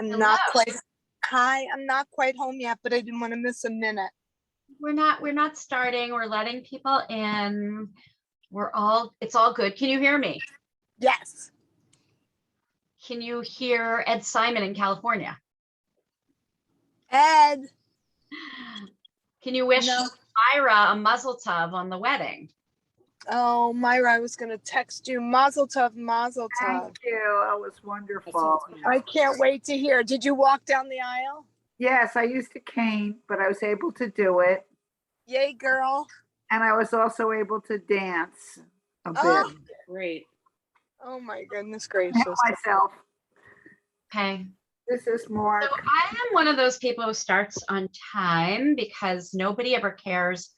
I'm Hello. not quite. Hi, I'm not quite home yet, but I didn't want to miss a minute. We're not starting. We're letting people in. It's all good. Can you hear me? Yes. Can you hear Ed Simon in California? Ed. Can you wish No. Ira a mazel tov on the wedding? Oh, Myra, I was going to text you. Mazel tov, mazel tov. Thank you. That was wonderful. I can't wait to hear. Did you walk down the aisle? Yes, I used a cane, but I was able to do it. Yay, girl. And I was also able to dance a bit. Oh, Great. oh my goodness I help gracious. myself. Okay. This is more. So I am one of those people who starts on time because nobody ever cares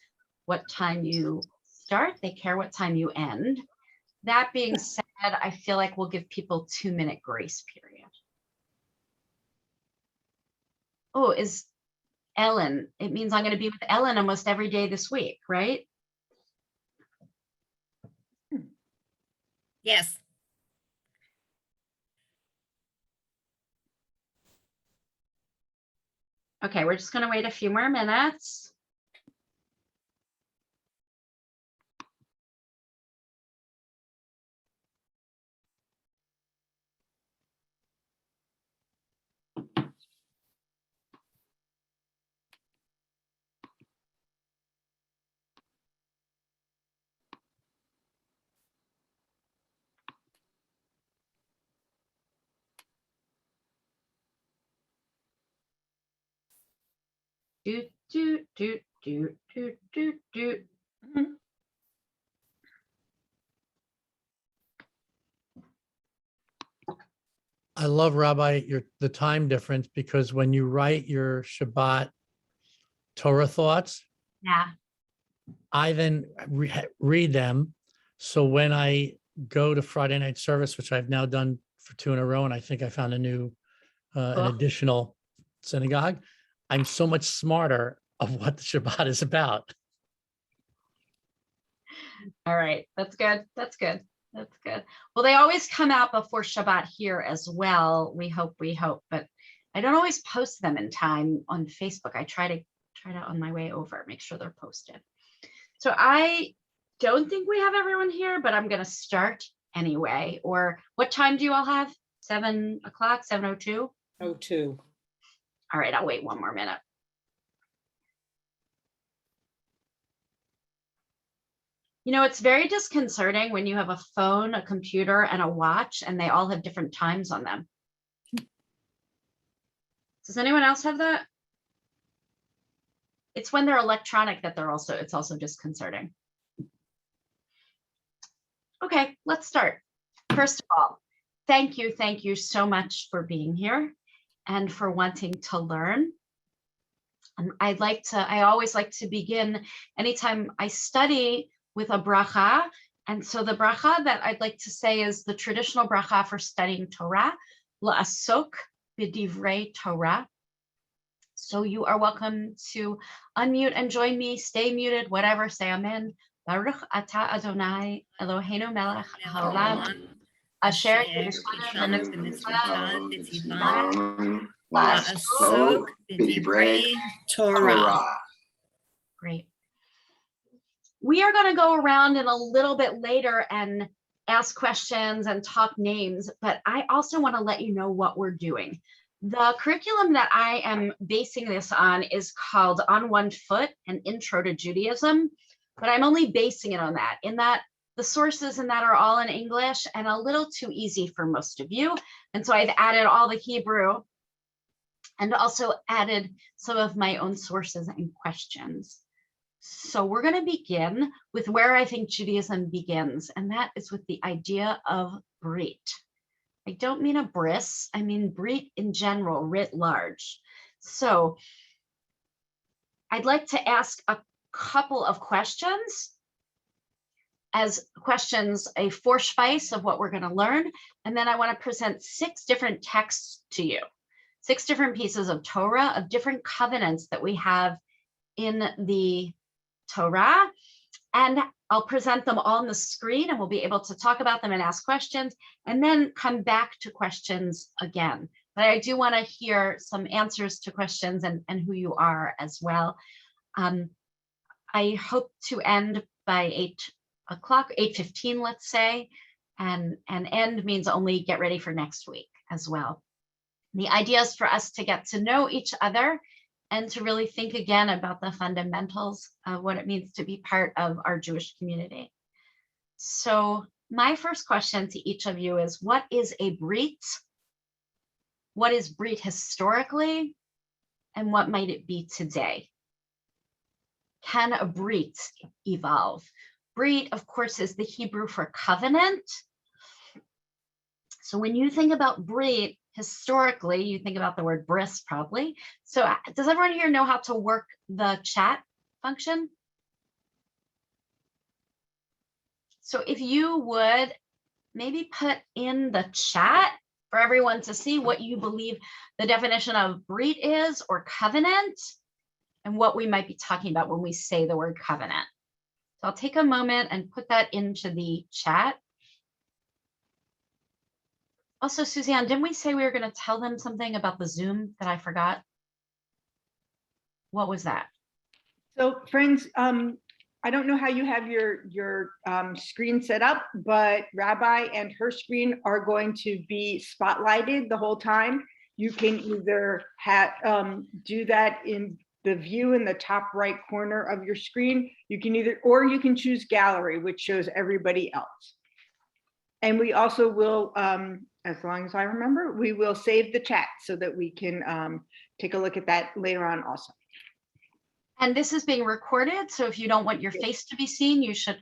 what time you start. They care what time you end. That being said, I feel like we'll give people 2-minute grace period. Oh, is Ellen? It means I'm going to be with Ellen almost every day this week, right? Yes. Okay, we're just going to wait a few more minutes. Do, do, do, do, do, do, do. I love, Rabbi, the time difference, because when you write your Shabbat Torah thoughts, Yeah. I then read them. So when I go to Friday night service, which I've now done for 2 in a row, and I think I found a new, an additional synagogue, I'm so much smarter of what the Shabbat is about. All right. That's good. That's good. That's good. Well, they always come out before Shabbat here as well. We hope, but I don't always post them in time on Facebook. I try to on my way over, make sure they're posted. So I don't think we have everyone here, but I'm going to start anyway. Or what time do you all have? 7 o'clock, 7:02? 02. All right. I'll wait one more minute. You know, it's very disconcerting when you have a phone, a computer, and a watch, and they all have different times on them. Does anyone else have that? It's when they're electronic that it's also disconcerting. Okay, let's start. First of all, thank you so much for being here and for wanting to learn. I always like to begin anytime I study with a bracha. And so the bracha that I'd like to say is the traditional bracha for studying Torah, la'asok b'divrei Torah. So you are welcome to unmute and join me, stay muted, whatever, say amen. Baruch atah Adonai Eloheinu melech haolam asher kishanu b'mitzvotav v'tzivanu la'asok b'divrei Torah. Great. We are going to go around in a little bit later and ask questions and talk names, but I also want to let you know what we're doing. The curriculum that I am basing this on is called On One Foot, an Intro to Judaism, but I'm only basing it on that, in that the sources in that are all in English and a little too easy for most of you. And so I've added all the Hebrew and also added some of my own sources and questions. So we're going to begin with where I think Judaism begins, and that is with the idea of Brit. I don't mean a bris, I mean Brit in general, writ large. So I'd like to ask a couple of questions, as questions, a Vorspice of what we're going to learn, and then I want to present 6 different texts to you, 6 different pieces of Torah, of different covenants that we have in the Torah, and I'll present them all on the screen and we'll be able to talk about them and ask questions and then come back to questions again. but I do want to hear some answers to questions and who you are as well. I hope to end by 8 o'clock, 8:15, let's say, and end means only get ready for next week as well. The idea is for us to get to know each other and to really think again about the fundamentals of what it means to be part of our Jewish community. So my first question to each of you is, what is a brit? What is brit historically? And what might it be today? Can a brit evolve? Brit, of course, is the Hebrew for covenant. So when you think about brit, historically, you think about the word bris probably. So does everyone here know how to work the chat function? So if you would maybe put in the chat for everyone to see what you believe the definition of brit is, or covenant, and what we might be talking about when we say the word covenant. So I'll take a moment and put that into the chat. Also, Suzanne, didn't we say we were going to tell them something about the Zoom that I forgot? What was that? So friends, I don't know how you have your screen set up, but Rabbi and her screen are going to be spotlighted the whole time. You can either do that in the view in the top right corner of your screen. You can or you can choose gallery, which shows everybody else. And we also will, as long as I remember, we will save the chat so that we can take a look at that later on also. And this is being recorded, so if you don't want your face to be seen, you should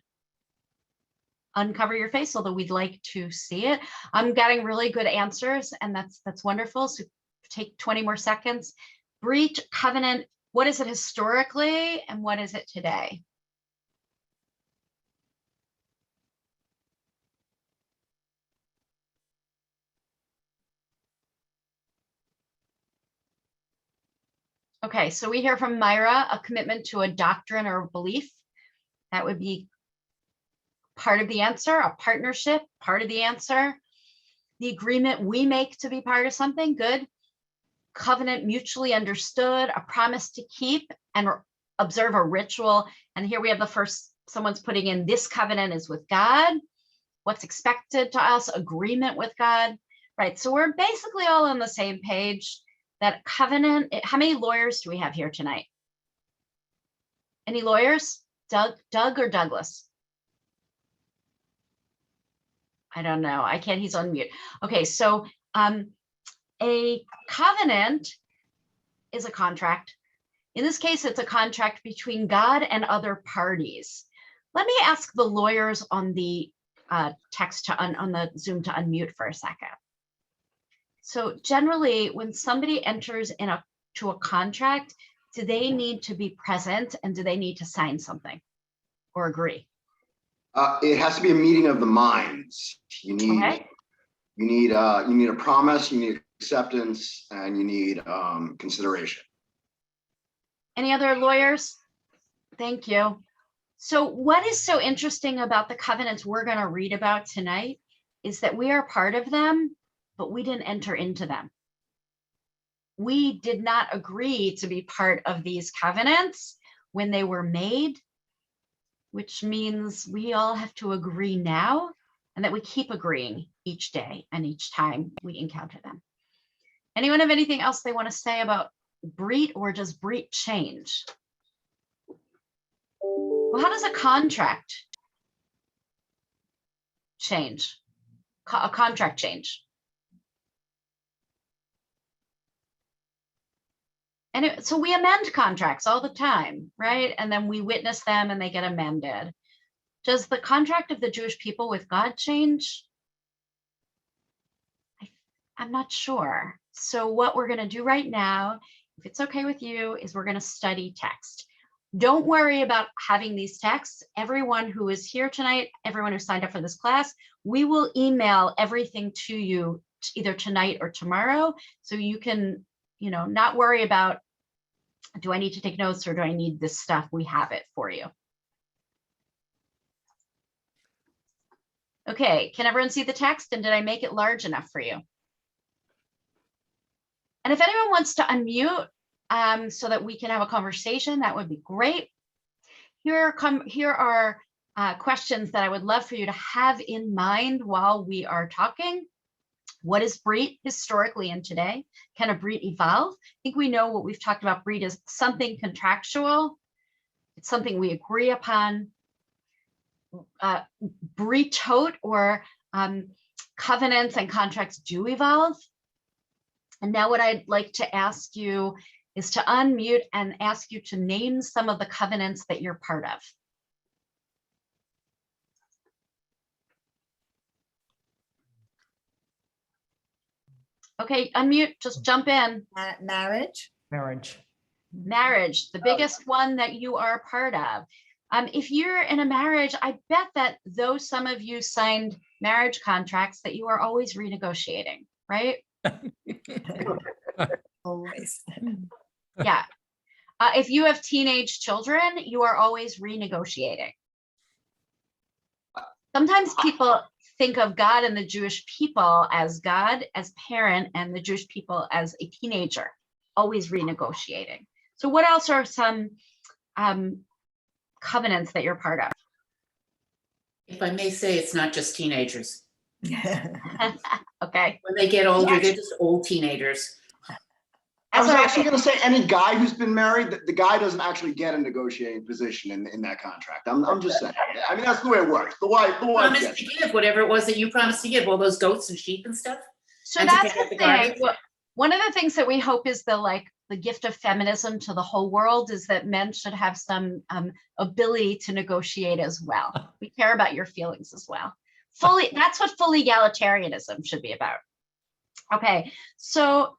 uncover your face, although we'd like to see it. I'm getting really good answers, and that's wonderful. So take 20 more seconds. Brit, covenant, what is it historically, and what is it today? Okay, so we hear from Myra, a commitment to a doctrine or belief. That would be part of the answer. A partnership, part of the answer. The agreement we make to be part of something, good. Covenant, mutually understood, a promise to keep and observe a ritual. And here we have the first, someone's putting in, this covenant is with God. What's expected to us, agreement with God, right? So we're basically all on the same page. That covenant, how many lawyers do we have here tonight? Any lawyers? Doug or Douglas? I don't know. I can't, he's on mute. Okay, so a covenant is a contract. In this case, it's a contract between God and other parties. Let me ask the lawyers on the text on the Zoom to unmute for a second. So generally, when somebody enters to a contract, do they need to be present and do they need to sign something or agree? It has to be a meeting of the minds. You need a promise, you need acceptance, and you need consideration. Any other lawyers? Thank you. So what is so interesting about the covenants we're going to read about tonight is that we are part of them, but we didn't enter into them. We did not agree to be part of these covenants when they were made, which means we all have to agree now, and that we keep agreeing each day and each time we encounter them. Anyone have anything else they want to say about Brit, or does Brit change? Well, how does a contract change? A contract change? And so we amend contracts all the time, right? And then we witness them and they get amended. Does the contract of the Jewish people with God change? I'm not sure. So what we're going to do right now, if it's okay with you, is we're going to study text. Don't worry about having these texts. Everyone who is here tonight, everyone who signed up for this class, we will email everything to you either tonight or tomorrow. So you can, not worry about, do I need to take notes or do I need this stuff? We have it for you. Okay, can everyone see the text? And did I make it large enough for you? And if anyone wants to unmute so that we can have a conversation, that would be great. Here are questions that I would love for you to have in mind while we are talking. What is Brit historically and today? Can a Brit evolve? I think we know what we've talked about. Brit is something contractual. It's something we agree upon. Britot, or covenants and contracts, do evolve. And now what I'd like to ask you is to unmute and ask you to name some of the covenants that you're part of. Okay, unmute, just jump in. Marriage. Marriage, the biggest one that you are part of. If you're in a marriage, I bet that though some of you signed marriage contracts, that you are always renegotiating, right? Always. Yeah. If you have teenage children, you are always renegotiating. Sometimes people think of God and the Jewish people as God as parent and the Jewish people as a teenager, always renegotiating. So what else are some covenants that you're part of? If I may say, it's not just teenagers. Okay. When they get older, they're just old teenagers. I was actually going to say any guy who's been married, the guy doesn't actually get a negotiating position in that contract. I'm just saying. I mean, that's the way it works. The wife Promise gets to it. give whatever it was that you promised to give, all those goats and sheep and stuff. So And to that's pick the up the thing. garbage. One of the things that we hope is the gift of feminism to the whole world is that men should have some ability to negotiate as well. We care about your feelings as well. That's what full egalitarianism should be about. Okay, so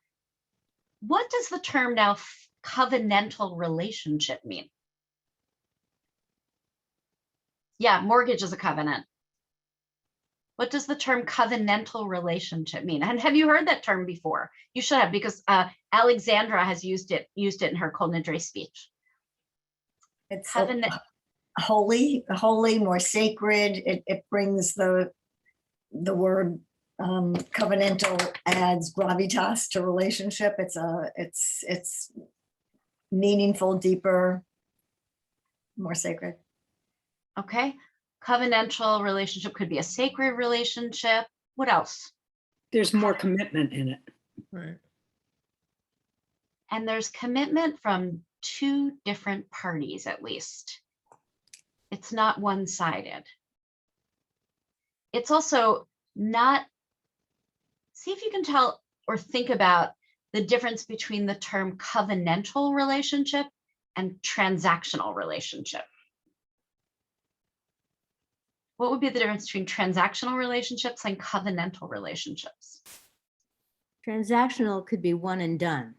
what does the term now covenantal relationship mean? Yeah, mortgage is a covenant. What does the term covenantal relationship mean? And have you heard that term before? You should have, because Alexandra has used it in her Kol Nidre speech. It's Covenant. holy, more sacred. It brings the word covenantal adds gravitas to relationship. It's meaningful, deeper, more sacred. Okay. Covenantal relationship could be a sacred relationship. What else? There's more commitment in it. Right. And there's commitment from two different parties, at least. It's not one-sided. It's also not, see if you can tell or think about the difference between the term covenantal relationship and transactional relationship. What would be the difference between transactional relationships and covenantal relationships? Transactional could be one and done.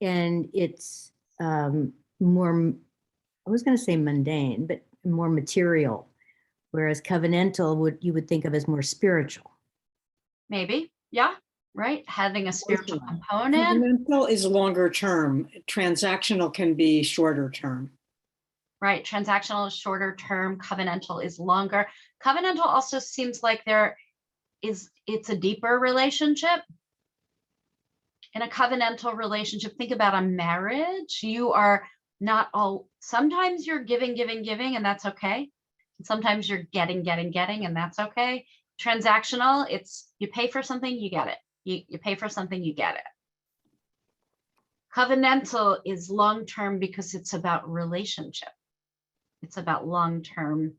And it's more, I was going to say mundane, but more material. Whereas covenantal you would think of as more spiritual. Maybe, yeah, right? Having a spiritual component. Covenantal is longer term. Transactional can be shorter term. Right, transactional is shorter term, covenantal is longer. Covenantal also seems like it's a deeper relationship. In a covenantal relationship, think about a marriage. You are not all, sometimes you're giving, and that's okay. And sometimes you're getting, and that's okay. Transactional, it's you pay for something, you get it. You pay for something, you get it. Covenantal is long-term because it's about relationship. It's about long-term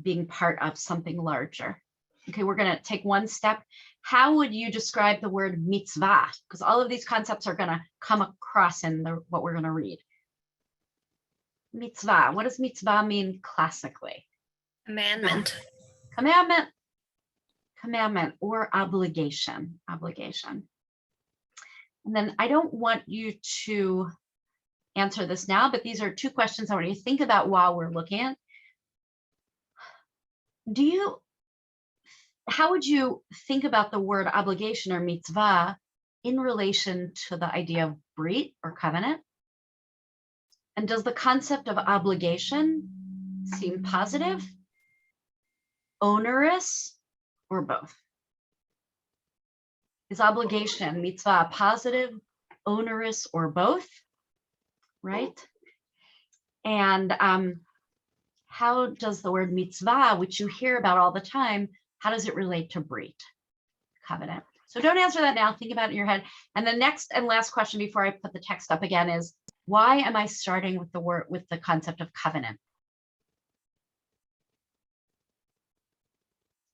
being part of something larger. Okay, we're going to take one step. How would you describe the word mitzvah? Because all of these concepts are going to come across in what we're going to read. Mitzvah. What does mitzvah mean classically? Commandment. Commandment or obligation. And then I don't want you to answer this now, but these are two questions I want you to think about while we're looking at. How would you think about the word obligation or mitzvah in relation to the idea of brit or covenant? And does the concept of obligation seem positive, onerous, or both? Is obligation, mitzvah, positive, onerous, or both? Right? And how does the word mitzvah, which you hear about all the time, how does it relate to brit, covenant? So don't answer that now. Think about it in your head. And the next and last question before I put the text up again is, why am I starting with the concept of covenant?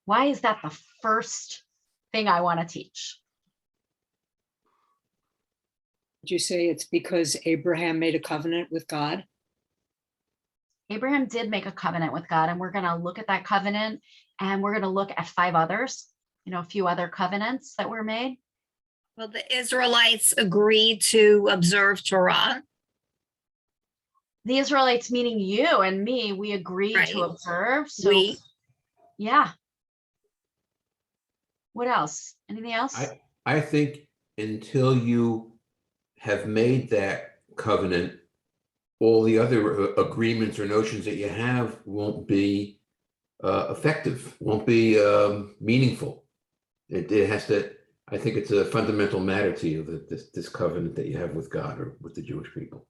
Why is that the first thing I want to teach? Did you say it's because Abraham made a covenant with God? Abraham did make a covenant with God, and we're going to look at that covenant, and we're going to look at 5 others, a few other covenants that were made. Well, the Israelites agreed to observe Torah. The Israelites, meaning you and me, we agreed Right. to observe. So, yeah. What else? Anything else? I think until you have made that covenant, all the other agreements or notions that you have won't be effective, won't be meaningful. It has to, I think it's a fundamental matter to you that this covenant that you have with God or with the Jewish people.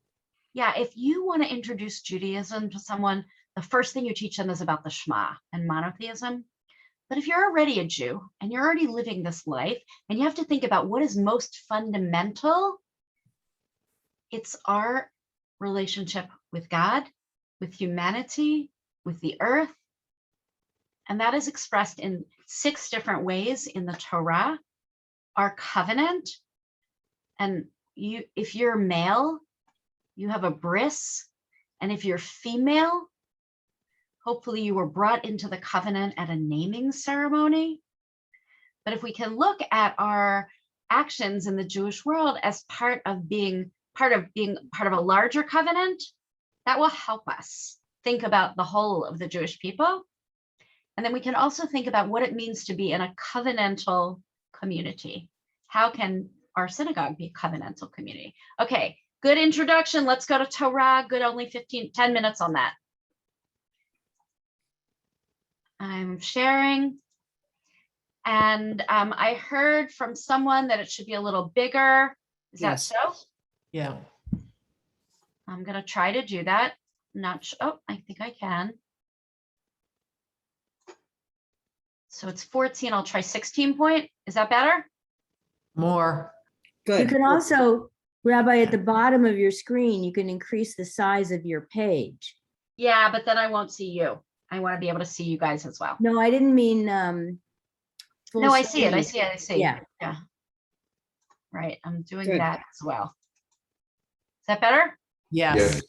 Yeah, if you want to introduce Judaism to someone, the first thing you teach them is about the Shema and monotheism. But if you're already a Jew and you're already living this life, and you have to think about what is most fundamental, it's our relationship with God, with humanity, with the earth. And that is expressed in 6 different ways in the Torah. Our covenant, and if you're male, you have a bris, and if you're female, hopefully you were brought into the covenant at a naming ceremony. But if we can look at our actions in the Jewish world as part of being part of a larger covenant, that will help us think about the whole of the Jewish people. And then we can also think about what it means to be in a covenantal community. How can our synagogue be a covenantal community? Okay, good introduction. Let's go to Torah. Good, only 10 minutes on that. I'm sharing. And I heard from someone that it should be a little bigger. Is that so? Yeah. I'm going to try to do that. Not sure. Oh, I think I can. So it's 14. I'll try 16 point. Is that better? More. Good. You can also, Rabbi, at the bottom of your screen, you can increase the size of your page. Yeah, but then I won't see you. I want to be able to see you guys as well. No, I didn't mean full No, I see it. I screen. see it. I see. Yeah. Yeah. Right. I'm doing Good. that as well. Is that better? Yes.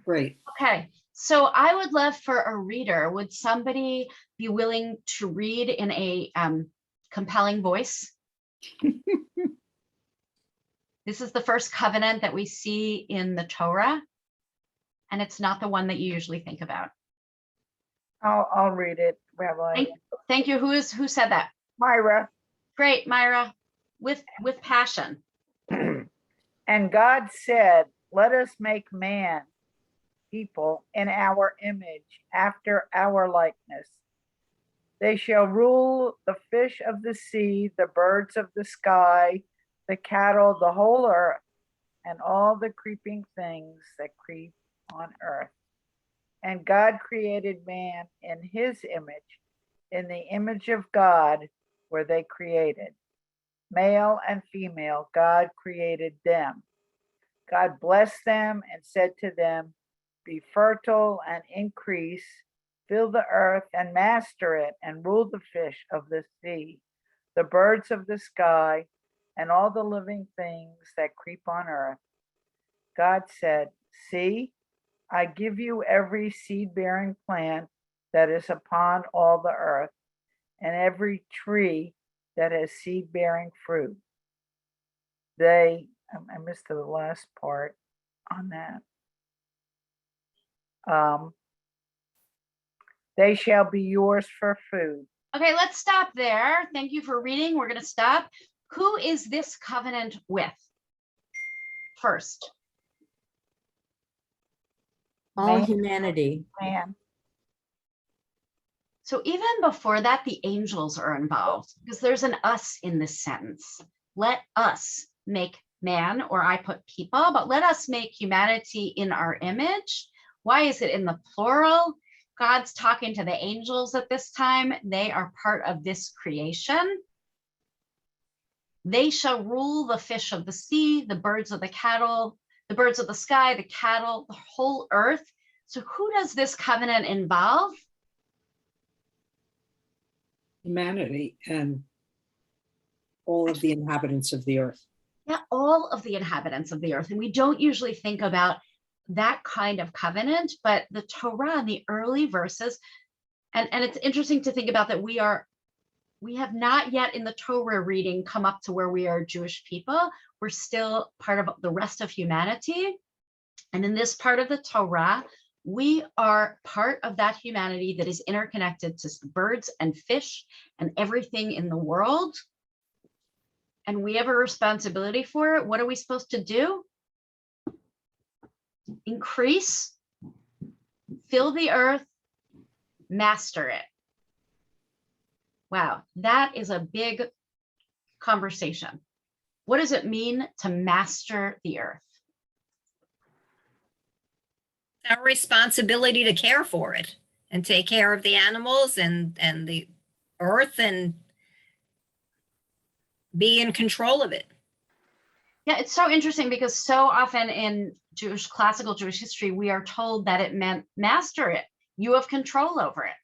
Great. Okay. So I would love for a reader. Would somebody be willing to read in a compelling voice? This is the first covenant that we see in the Torah, and it's not the one that you usually think about. I'll read it, Rabbi. Thank you. Who said that? Myra. Great, Myra, with passion. And God said, let us make man, people, in our image, after our likeness. They shall rule the fish of the sea, the birds of the sky, the cattle, the whole earth, and all the creeping things that creep on earth. And God created man in his image. In the image of God were they created. Male and female, God created them. God blessed them and said to them, be fertile and increase, fill the earth and master it, and rule the fish of the sea, the birds of the sky, and all the living things that creep on earth. God said, see, I give you every seed-bearing plant that is upon all the earth, and every tree that has seed-bearing fruit. I missed the last part on that. They shall be yours for food. Okay, let's stop there. Thank you for reading. We're going to stop. Who is this covenant with? First. All humanity. Man. So even before that, the angels are involved because there's an us in this sentence. let us make man, or I put people, but let us make humanity in our image. Why is it in the plural? God's talking to the angels at this time. They are part of this creation. They shall rule the fish of the sea, the birds of the cattle, the birds of the sky, the cattle, the whole earth. So who does this covenant involve? Humanity and all of the inhabitants of the earth. Yeah, all of the inhabitants of the earth. And we don't usually think about that kind of covenant, but the Torah in the early verses, and it's interesting to think about that we have not yet in the Torah reading come up to where we are Jewish people. We're still part of the rest of humanity. And in this part of the Torah, we are part of that humanity that is interconnected to birds and fish and everything in the world. And we have a responsibility for it. What are we supposed to do? Increase, fill the earth, master it. Wow, that is a big conversation. What does it mean to master the earth? Our responsibility to care for it and take care of the animals and the earth and be in control of it. Yeah, it's so interesting because so often in classical Jewish history, we are told that it meant master it. You have control over it,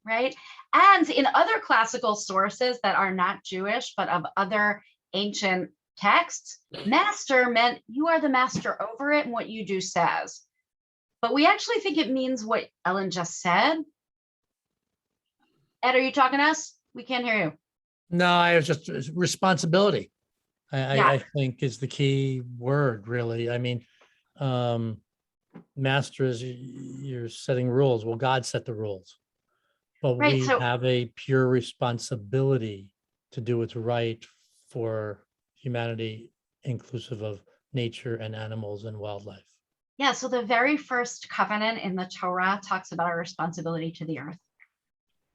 right? And in other classical sources that are not Jewish, but of other ancient texts, master meant you are the master over it and what you do says. But we actually think it means what Ellen just said. Ed, are you talking to us? We can't hear you. No, I was just responsibility. Yeah. I think is the key word, really. I mean, master is you're setting rules. Well, God set the rules, but Right, we so- have a pure responsibility to do what's right for humanity, inclusive of nature and animals and wildlife. Yeah, so the very first covenant in the Torah talks about our responsibility to the earth.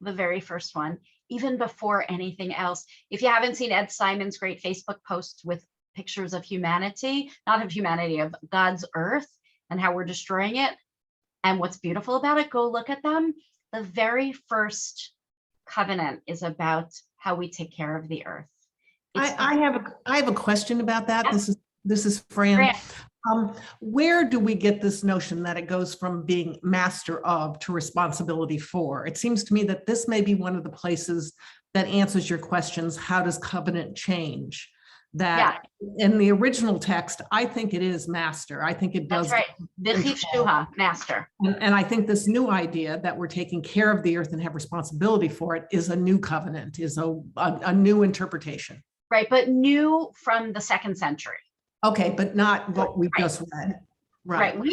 The very first one, even before anything else. If you haven't seen Ed Simon's great Facebook post with pictures of humanity, not of humanity, of God's earth and how we're destroying it and what's beautiful about it, go look at them. The very first covenant is about how we take care of the earth. I have a question about that. Yeah. This is Fran. Fran. Where do we get this notion that it goes from being master of to responsibility for? It seems to me that this may be one of the places that answers your questions. How does covenant change? That in the original text, I think it is master. I think it does. That's right. V'chif shuha, master. And I think this new idea that we're taking care of the earth and have responsibility for it is a new covenant, is a new interpretation. Right, but new from the 2nd century. Okay, but not what we just read. Right. We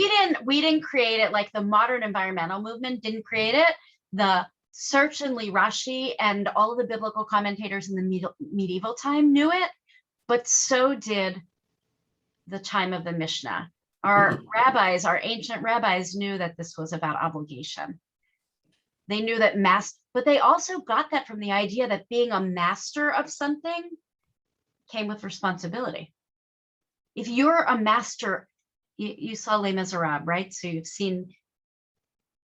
didn't create it, like the modern environmental movement didn't create it. The certainly Rashi and all of the biblical commentators in the medieval time knew it, but so did the time of the Mishnah. Our rabbis, our ancient rabbis knew that this was about obligation. They knew that but they also got that from the idea that being a master of something came with responsibility. If you're a master, you saw Les Miserables, right? So you've seen,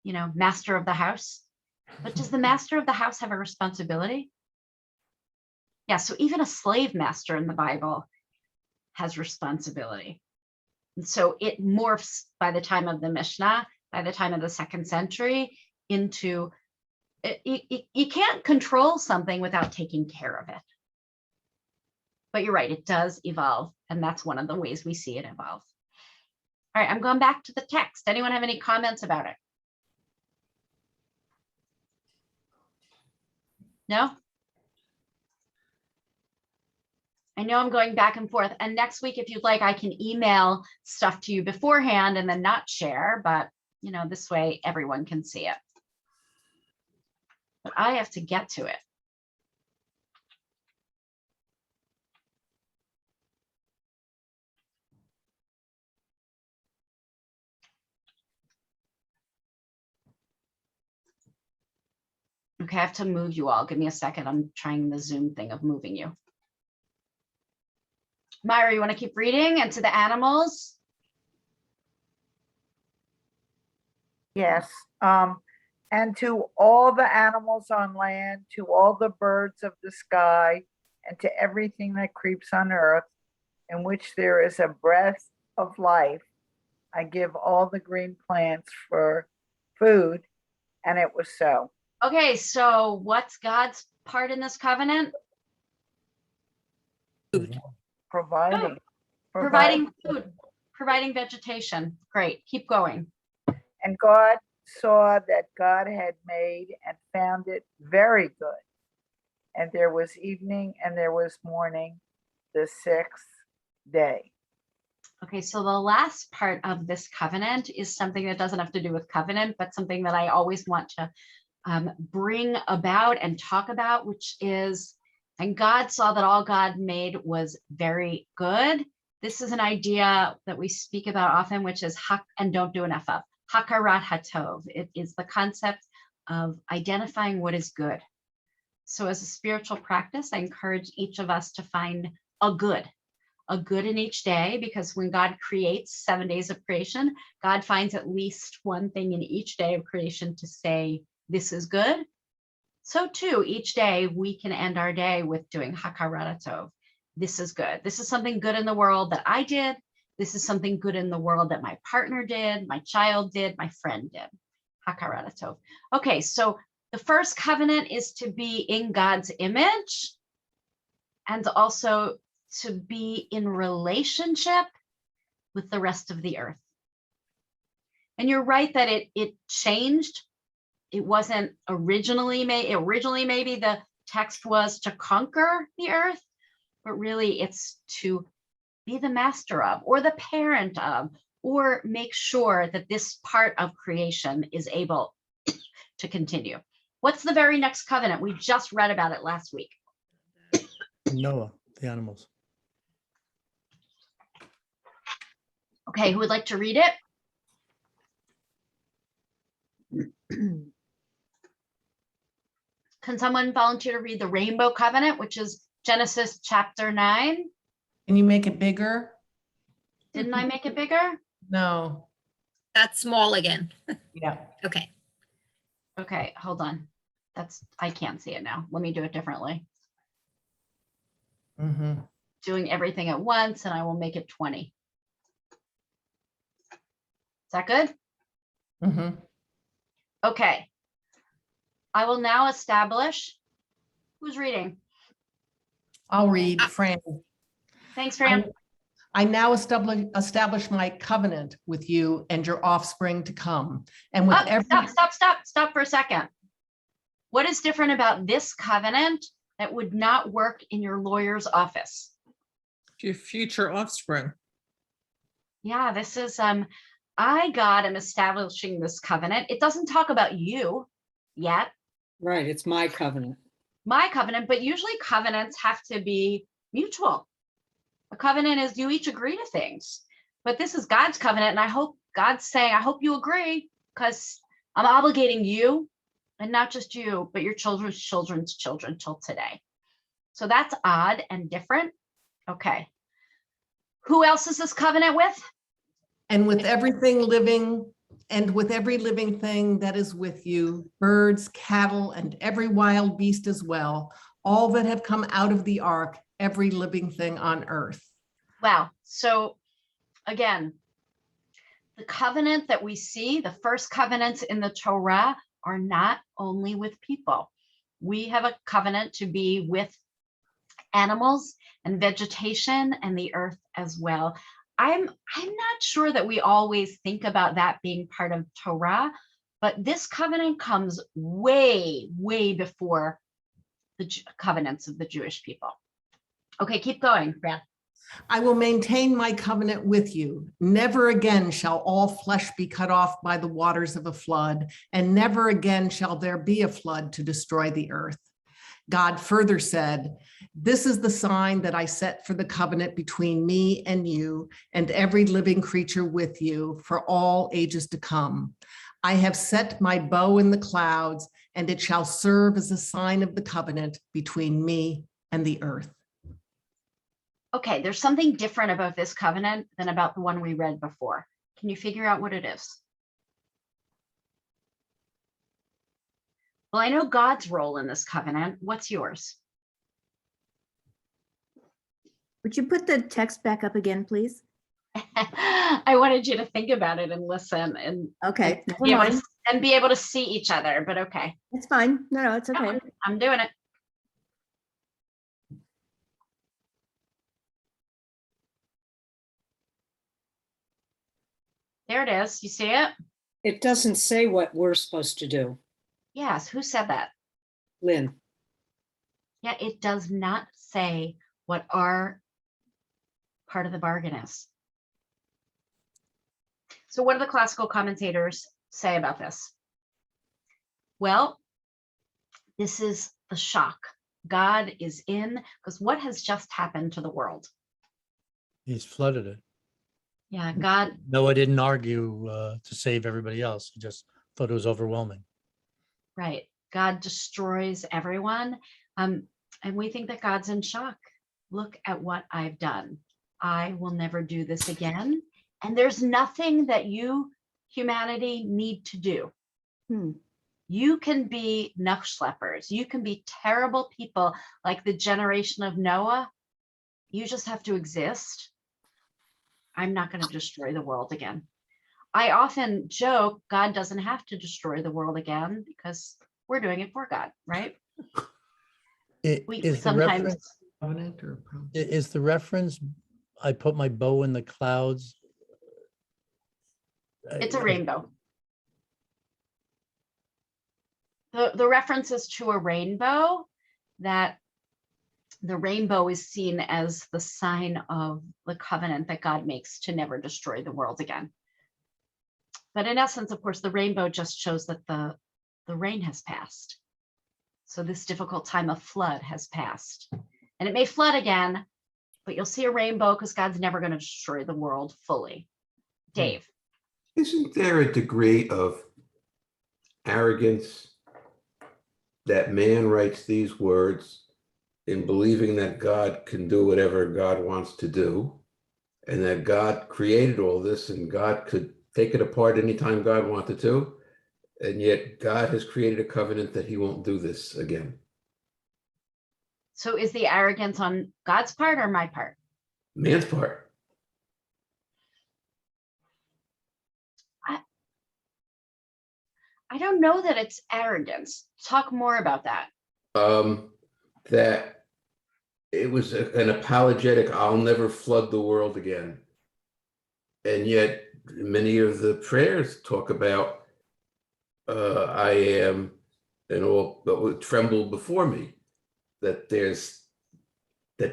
master of the house. But does the master of the house have a responsibility? Yeah, so even a slave master in the Bible has responsibility. And so it morphs by the time of the Mishnah, by the time of the 2nd century, into, you can't control something without taking care of it. But you're right, it does evolve. And that's one of the ways we see it evolve. All right, I'm going back to the text. Anyone have any comments about it? No? I know I'm going back and forth. And next week, if you'd like, I can email stuff to you beforehand and then not share. But, this way everyone can see it. But I have to get to it. Okay, I have to move you all. Give me a second. I'm trying the Zoom thing of moving you. Myra, you want to keep reading? And to the animals? Yes. And to all the animals on land, to all the birds of the sky, and to everything that creeps on earth, in which there is a breath of life, I give all the green plants for food. And it was so. Okay, so what's God's part in this covenant? Providing. Providing food, providing vegetation. Great, keep going. And God saw that God had made and found it very good. And there was evening and there was morning, the sixth day. Okay, so the last part of this covenant is something that doesn't have to do with covenant, but something that I always want to bring about and talk about, which is, and God saw that all God made was very good. This is an idea that we speak about often, which is and don't do an F up. Hakarat hatov. It is the concept of identifying what is good. So as a spiritual practice, I encourage each of us to find a good in each day, because when God creates 7 days of creation, God finds at least one thing in each day of creation to say, this is good. So too, each day we can end our day with doing hakarat hatov. This is good. This is something good in the world that I did. This is something good in the world that my partner did, my child did, my friend did. Hakarat hatov. Okay, so the first covenant is to be in God's image and also to be in relationship with the rest of the earth. And you're right that it changed. It wasn't originally maybe the text was to conquer the earth, but really it's to be the master of, or the parent of, or make sure that this part of creation is able to continue. What's the very next covenant? We just read about it last week. Noah, the animals. Okay, who would like to read it? Can someone volunteer to read the Rainbow Covenant, which is Genesis chapter 9? Can you make it bigger? Didn't I make it bigger? No. That's small again. Yeah. Okay. Okay, hold on. I can't see it now. Let me do it differently. Mm-hmm. Doing everything at once, and I will make it 20. Is that good? Mm-hmm. Okay. I will now establish. Who's reading? I'll read, Fran. Thanks, Fran. I now establish my covenant with you and your offspring to come. And with Stop for a second. What is different about this covenant that would not work in your lawyer's office? Your future offspring. Yeah, this is I, God, am establishing this covenant. It doesn't talk about you yet. Right, it's my covenant. My covenant, but usually covenants have to be mutual. A covenant is you each agree to things, but this is God's covenant, and I hope God's saying, I hope you agree, because I'm obligating you, and not just you, but your children's children's children till today. So that's odd and different. Okay. Who else is this covenant with? And with everything living, and with every living thing that is with you, birds, cattle, and every wild beast as well, all that have come out of the ark, every living thing on earth. Wow. So again, the covenant that we see, the first covenants in the Torah, are not only with people. We have a covenant to be with animals and vegetation and the earth as well. I'm not sure that we always think about that being part of Torah, but this covenant comes way, way before the covenants of the Jewish people. Okay, keep going, Brad. I will maintain my covenant with you. Never again shall all flesh be cut off by the waters of a flood, and never again shall there be a flood to destroy the earth. God further said, this is the sign that I set for the covenant between me and you and every living creature with you for all ages to come. I have set my bow in the clouds, and it shall serve as a sign of the covenant between me and the earth. okay, there's something different about this covenant than about the one we read before. Can you figure out what it is? Well, I know God's role in this covenant. What's yours? Would you put the text back up again, please? I wanted you to think about it and listen and Okay, and never be able to, mind. and be able to see each other, but okay. It's fine. No, it's okay. I'm doing it. There it is. You see it? It doesn't say what we're supposed to do. Yes. Who said that? Lynn, Yeah, it does not say what our part of the bargain is. So what do the classical commentators say about this? Well, this is the shock. God is in, because what has just happened to the world? He's flooded it. Yeah, God. Noah didn't argue to save everybody else. He just thought it was overwhelming. Right. God destroys everyone. And we think that God's in shock. Look at what I've done. I will never do this again. And there's nothing that you, humanity, need to do. You can be nuchschleppers. You can be terrible people like the generation of Noah. You just have to exist. I'm not going to destroy the world again. I often joke, God doesn't have to destroy the world again because we're doing it for God, right? Is the reference, I put my bow in the clouds? It's a rainbow. The reference is to a rainbow, that the rainbow is seen as the sign of the covenant that God makes to never destroy the world again. But in essence, of course, the rainbow just shows that the rain has passed. So this difficult time of flood has passed. And it may flood again, but you'll see a rainbow because God's never going to destroy the world fully. Dave. Isn't there a degree of arrogance that man writes these words in believing that God can do whatever God wants to do, and that God created all this and God could take it apart anytime God wanted to, and yet God has created a covenant that he won't do this again? So is the arrogance on God's part or my part? Man's part. I don't know that it's arrogance. Talk more about that. That it was an apologetic, I'll never flood the world again. And yet many of the prayers talk about, I am, and all that will tremble before me, that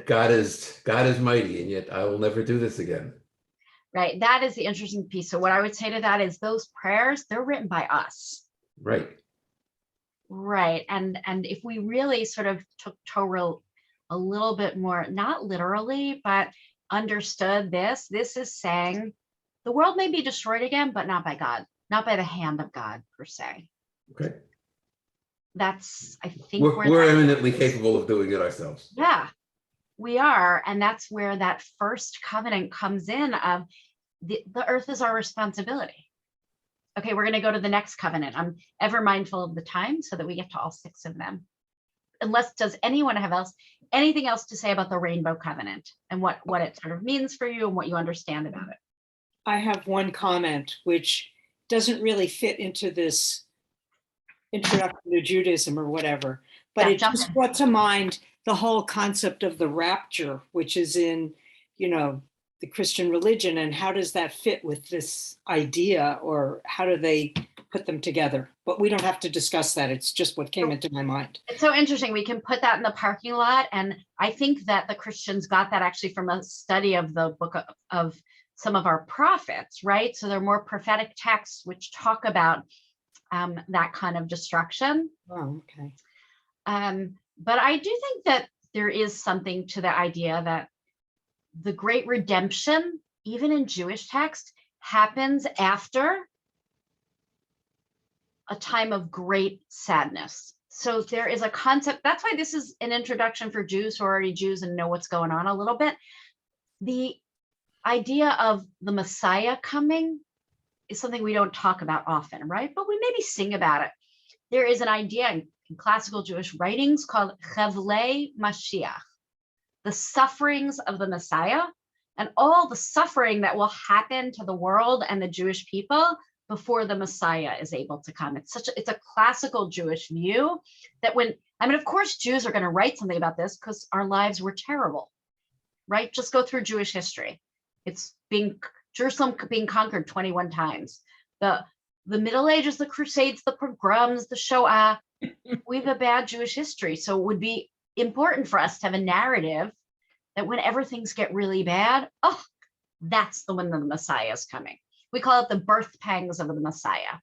God is mighty, and yet I will never do this again. Right. That is the interesting piece. So what I would say to that is those prayers, they're written by us. Right. Right. And if we really sort of took Torah a little bit more, not literally, but understood this is saying the world may be destroyed again, but not by God, not by the hand of God per se. Okay. That's, I think we're eminently capable of doing it ourselves. Yeah, we are. And that's where that first covenant comes in of the earth is our responsibility. Okay, we're going to go to the next covenant. I'm ever mindful of the time so that we get to all 6 of them. Unless, does anyone have anything else to say about the rainbow covenant and what it sort of means for you and what you understand about it? I have one comment which doesn't really fit into this introduction to Judaism or whatever, but it just brought to mind the whole concept of the rapture, which is in, the Christian religion, and how does that fit with this idea, or how do they put them together? But we don't have to discuss that. It's just what came into my mind. It's so interesting. We can put that in the parking lot. And I think that the Christians got that actually from a study of the book of some of our prophets, right? So they're more prophetic texts which talk about that kind of destruction. Oh, okay. But I do think that there is something to the idea that the great redemption, even in Jewish text, happens after a time of great sadness. So there is a concept. That's why this is an introduction for Jews who are already Jews and know what's going on a little bit. the idea of the Messiah coming is something we don't talk about often, right? But we maybe sing about it. There is an idea in classical Jewish writings called Chevlei Mashiach, the sufferings of the Messiah, and all the suffering that will happen to the world and the Jewish people before the Messiah is able to come. It's a classical Jewish view that of course, Jews are going to write something about this because our lives were terrible, right? Just go through Jewish history. It's Jerusalem being conquered 21 times. The Middle Ages, the Crusades, the pogroms, the Shoah. We have a bad Jewish history. So it would be important for us to have a narrative that whenever things get really bad, that's when the Messiah is coming. We call it the birth pangs of the Messiah.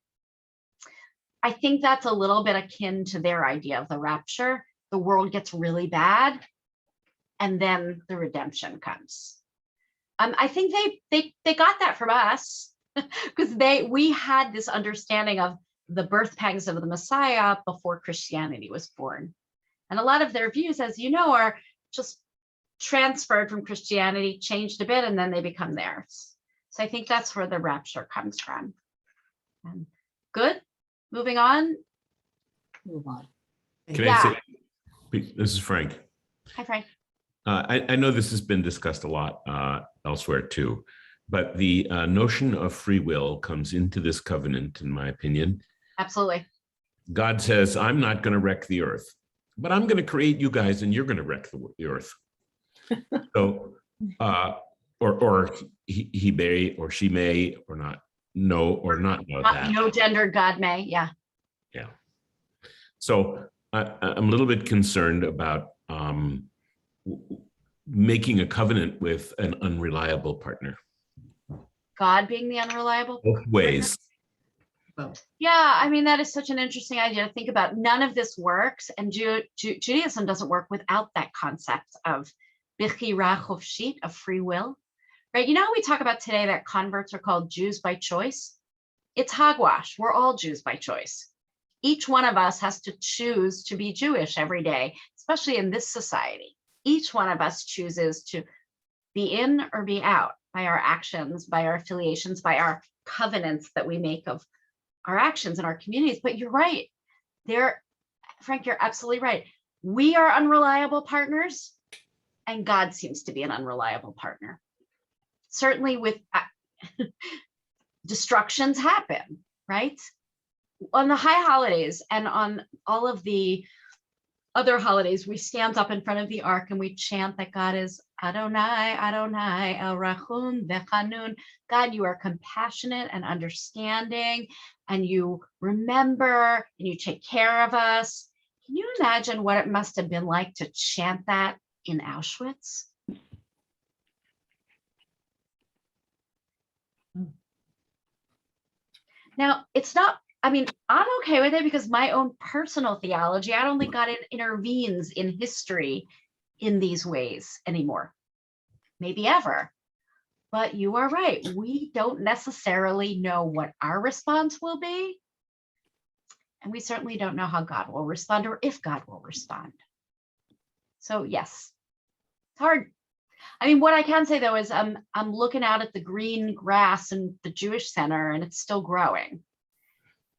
I think that's a little bit akin to their idea of the rapture. The world gets really bad, and then the redemption comes. I think they got that from us because we had this understanding of the birth pangs of the Messiah before Christianity was born. And a lot of their views, as you know, are just transferred from Christianity, changed a bit, and then they become theirs. So I think that's where the rapture comes from. Good. Moving on. Move on. Can I say, this is Frank. Hi, Frank. I know this has been discussed a lot elsewhere too, but the notion of free will comes into this covenant, in my opinion. Absolutely. God says, I'm not going to wreck the earth, but I'm going to create you guys and you're going to wreck the earth. So, or he may, or she may, or not know that. No gender, God may, yeah. Yeah. So I'm a little bit concerned about making a covenant with an unreliable partner. God being the unreliable? Both ways. Yeah, I mean, that is such an interesting idea to think about. None of this works, and Judaism doesn't work without that concept of bechira chofshit, of free will, right? You know how we talk about today that converts are called Jews by choice? It's hogwash. We're all Jews by choice. Each one of us has to choose to be Jewish every day, especially in this society. Each one of us chooses to be in or be out by our actions, by our affiliations, by our covenants that we make of our actions in our communities. But you're right. Frank, you're absolutely right. We are unreliable partners, and God seems to be an unreliable partner. Certainly with destructions happen, right? On the high holidays and on all of the other holidays, we stand up in front of the ark and we chant that God is Adonai, Adonai, El Rachum Vechanun. God, you are compassionate and understanding, and you remember and you take care of us. Can you imagine what it must have been like to chant that in Auschwitz? Now, it's not, I mean, I'm okay with it because my own personal theology, I don't think God intervenes in history in these ways anymore. Maybe ever. But you are right. We don't necessarily know what our response will be. And we certainly don't know how God will respond or if God will respond. So yes, it's hard. I mean, what I can say though is I'm looking out at the green grass in the Jewish Center and it's still growing.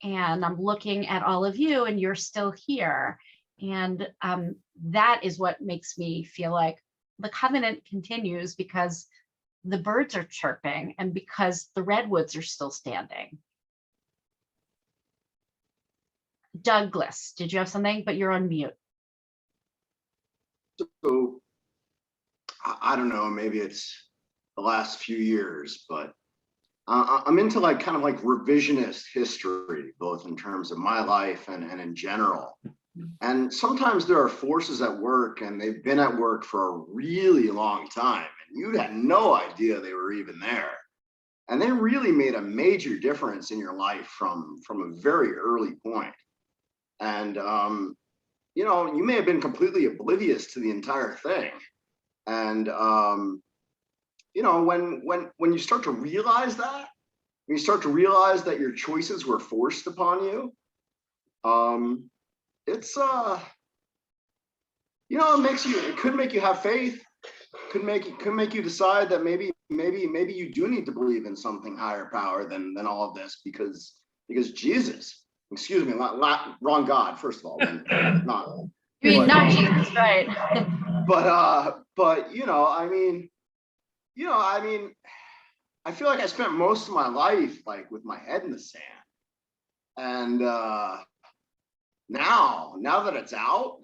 And I'm looking at all of you and you're still here. And that is what makes me feel like the covenant continues because the birds are chirping and because the redwoods are still standing. Douglas, did you have something? But you're on mute. So I don't know, maybe it's the last few years, but I'm into kind of revisionist history, both in terms of my life and in general. And sometimes there are forces at work and they've been at work for a really long time and you had no idea they were even there. And they really made a major difference in your life from a very early point. And, you may have been completely oblivious to the entire thing. And, when you start to realize that, when you start to realize that your choices were forced upon you, it could make you have faith, could make you decide that maybe you do need to believe in something higher power than all of this, because Jesus, excuse me, wrong God, first of all, not. I mean, not Jesus, right? but I feel like I spent most of my life like with my head in the sand, and now that it's out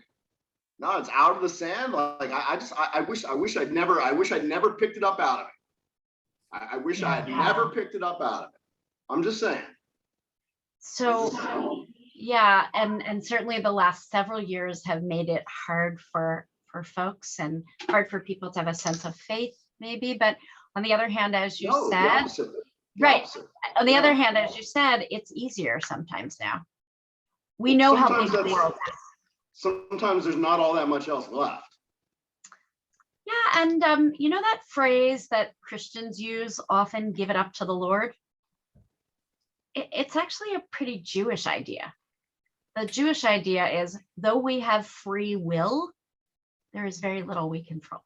of the sand, like I wish I'd never picked it up out of it. I wish I had never picked it up out of it. I'm just saying. So yeah, and certainly the last several years have made it hard for folks and hard for people to have a sense of faith, maybe. But on the other hand, as you said, right. On the other hand, as you said, it's easier sometimes now. We know how big the world is. Sometimes there's not all that much else left. Yeah, and you know that phrase that Christians use often, give it up to the Lord? It's actually a pretty Jewish idea. The Jewish idea is, though we have free will, there is very little we control.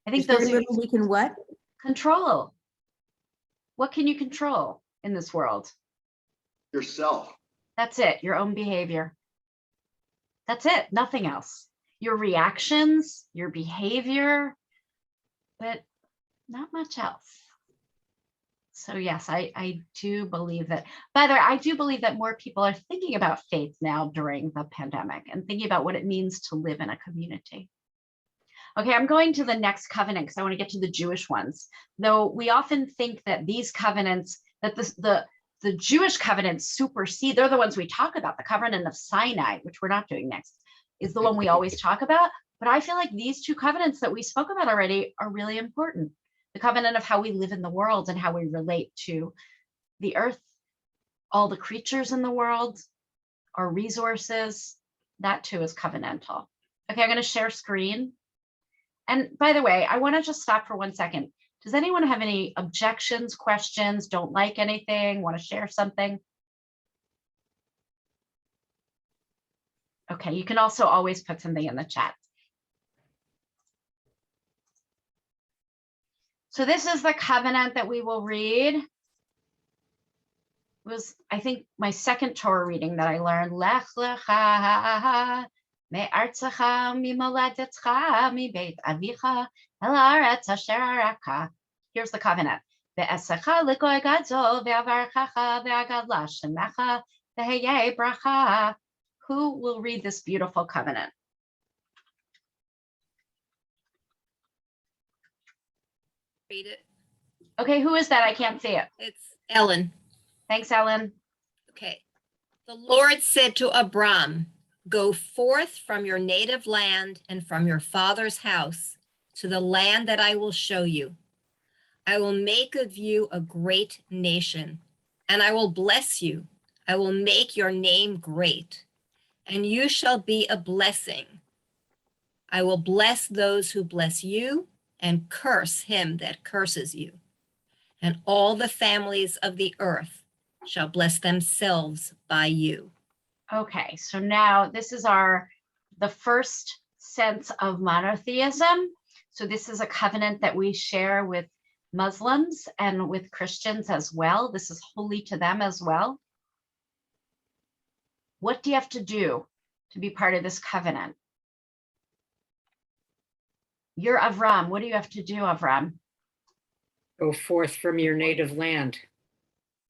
I think those very little we can what? Control. What can you control in this world? Yourself. That's it, your own behavior. That's it, nothing else. Your reactions, your behavior, but not much else. So yes, I do believe that. By the way, I do believe that more people are thinking about faith now during the pandemic and thinking about what it means to live in a community. Okay, I'm going to the next covenant because I want to get to the Jewish ones. Though we often think that these covenants, that the Jewish covenants supersede, they're the ones we talk about. The covenant of Sinai, which we're not doing next, is the one we always talk about. But I feel like these two covenants that we spoke about already are really important. The covenant of how we live in the world and how we relate to the earth, all the creatures in the world, our resources, that too is covenantal. Okay, I'm going to share screen. And by the way, I want to just stop for 1 second. Does anyone have any objections, questions, don't like anything, want to share something? Okay, you can also always put something in the chat. So this is the covenant that we will read. It was, I think, my second Torah reading that I learned. Lech lecha me'artzecha mimoladetcha mibeit avicha el haaretz asher araka. Here's the covenant. Ve'esecha l'goy gadol ve'avarchacha ve'agadla shemecha ve'heyei bracha. Who will read this beautiful covenant? Read it. Okay, who is that? I can't see it. It's Ellen. Thanks, Ellen. Okay. The Lord said to Abram, go forth from your native land and from your father's house to the land that I will show you. I will make of you a great nation, and I will bless you. I will make your name great, and you shall be a blessing. I will bless those who bless you, and curse him that curses you. And all the families of the earth shall bless themselves by you. Okay, so now this is the first sense of monotheism. So this is a covenant that we share with Muslims and with Christians as well. This is holy to them as well. What do you have to do to be part of this covenant? You're Avram. What do you have to do, Avram? Go forth from your native land.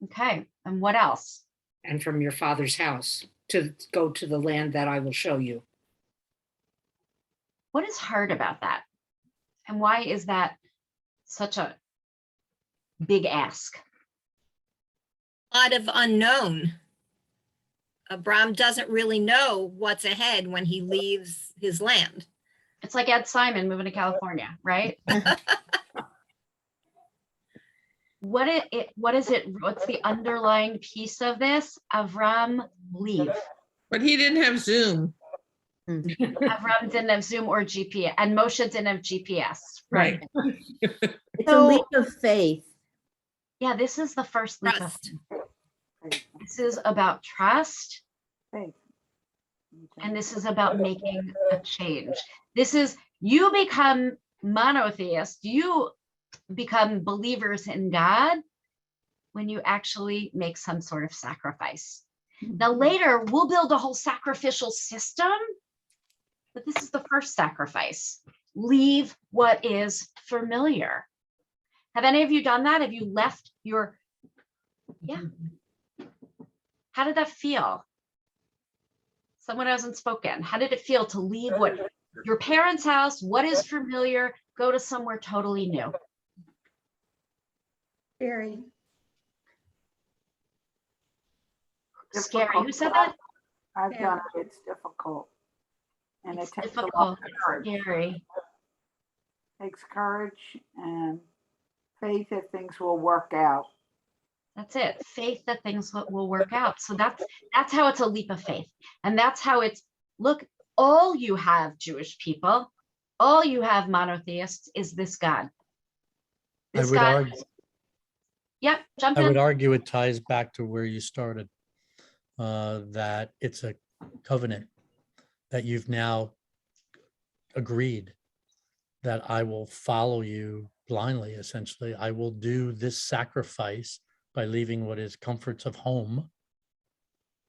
Okay, and what else? And from your father's house to go to the land that I will show you. What is hard about that? And why is that such a big ask? A lot of unknown. Abram doesn't really know what's ahead when he leaves his land. It's like Ed Simon moving to California, right? What's the underlying piece of this? Avram, leave. But he didn't have Zoom. Avram didn't have Zoom or GPS, and Moshe didn't have GPS. Right. It's a leap of faith. Yeah, this is the first leap of Trust. faith. This is about trust. And this is about making a change. This is You become monotheists, you become believers in God when you actually make some sort of sacrifice. Now later we'll build a whole sacrificial system, but this is the first sacrifice. Leave what is familiar. Have any of you done that? Have you left your, yeah. How did that feel? Someone hasn't spoken. How did it feel to leave what your parents' house, what is familiar, go to somewhere totally new? Scary. Scary. Who said that? I've done it. It's difficult. And It's it takes difficult. a lot of It's courage. scary. Takes courage and faith that things will work out. That's it. Faith that things will work out. So that's how it's a leap of faith. And that's how it's, look, all you have, Jewish people, all you have, monotheists, is this God. This God. Yep, jump in. I would argue it ties back to where you started, that it's a covenant that you've now agreed that I will follow you blindly, essentially. I will do this sacrifice by leaving what is comforts of home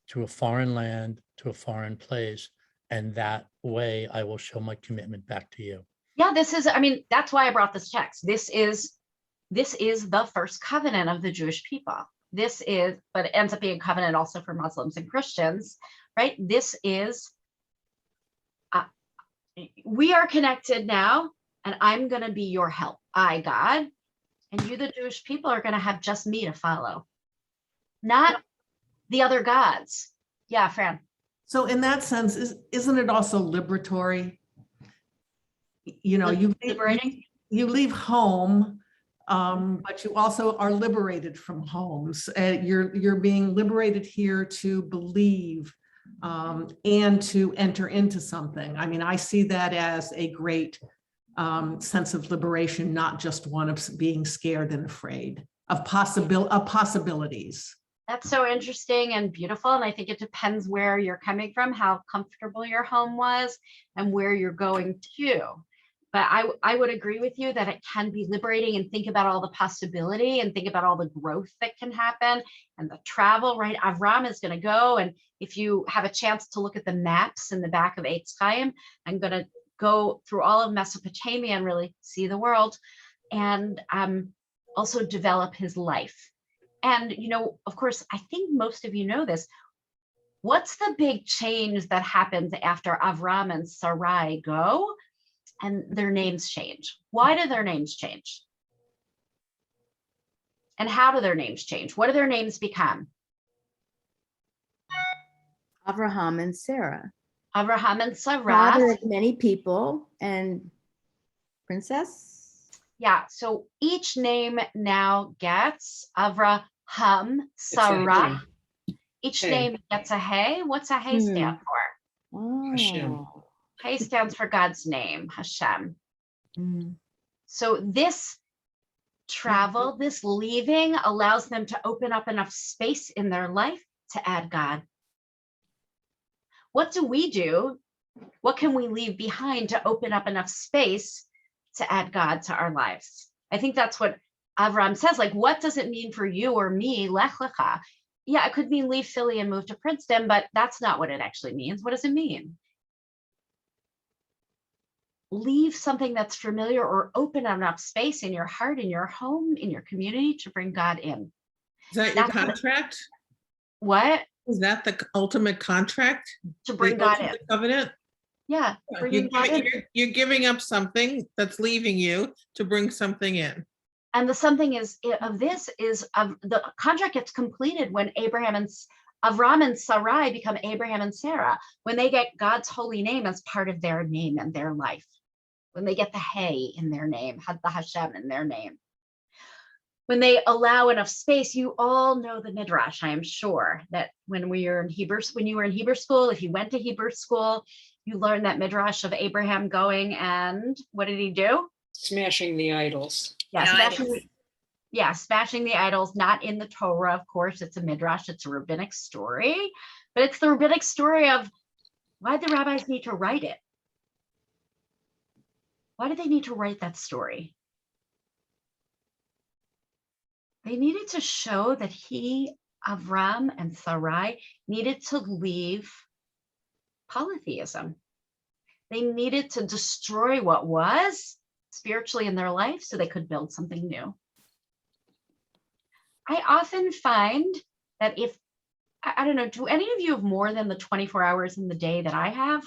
to a foreign land, to a foreign place. And that way I will show my commitment back to you. Yeah, this is, I mean, that's why I brought this text. This is the first covenant of the Jewish people. This is, but it ends up being a covenant also for Muslims and Christians, right? This is, we are connected now, and I'm going to be your help. I, God, and you, the Jewish people, are going to have just me to follow, not the other gods. Yeah, Fran. So in that sense, isn't it also liberatory? You know, you leave home, but you also are liberated from homes. You're being liberated here to believe and to enter into something. I mean, I see that as a great sense of liberation, not just one of being scared and afraid of possibilities. That's so interesting and beautiful. And I think it depends where you're coming from, how comfortable your home was, and where you're going to. But I would agree with you that it can be liberating, and think about all the possibility and think about all the growth that can happen and the travel, right? Avram is going to go. And if you have a chance to look at the maps in the back of Eitz Chaim, I'm going to go through all of Mesopotamia and really see the world, and also develop his life. And, you know, of course, I think most of you know this. What's the big change that happens after Avram and Sarai go and their names change? Why do their names change? And how do their names change? What do their names become? Abraham and Sarah. Abraham and Sarah. Father of many people and princess. Yeah, so each name now gets Avraham, Sarah. Each name gets a hey. What's a hey stand for? Hashem. Hey stands for God's name, Hashem. So this travel, this leaving, allows them to open up enough space in their life to add God. What do we do? What can we leave behind to open up enough space to add God to our lives? I think that's what Avram says. Like, what does it mean for you or me, Lech Lecha? Yeah, it could mean leave Philly and move to Princeton, but that's not what it actually means. What does it mean? Leave something that's familiar, or open enough space in your heart, in your home, in your community to bring God in. Is that your contract? What? Is that the ultimate contract? To bring God in. Covenant? Yeah. You're giving up something that's leaving you to bring something in. And the something is of this is the contract gets completed when Avram and Sarai become Abraham and Sarah, when they get God's holy name as part of their name and their life, when they get the hey in their name, the Hashem in their name. When they allow enough space, you all know the Midrash, I am sure, that when you were in Hebrew school, if you went to Hebrew school, you learned that Midrash of Abraham going and what did he do? Smashing the idols. Yeah, smashing the idols, not in the Torah, of course. It's a Midrash, it's a rabbinic story, but it's the rabbinic story of why the rabbis need to write it. Why did they need to write that story? They needed to show that Avram and Sarai, needed to leave polytheism. They needed to destroy what was spiritually in their life so they could build something new. I often find that if, I don't know, do any of you have more than the 24 hours in the day that I have?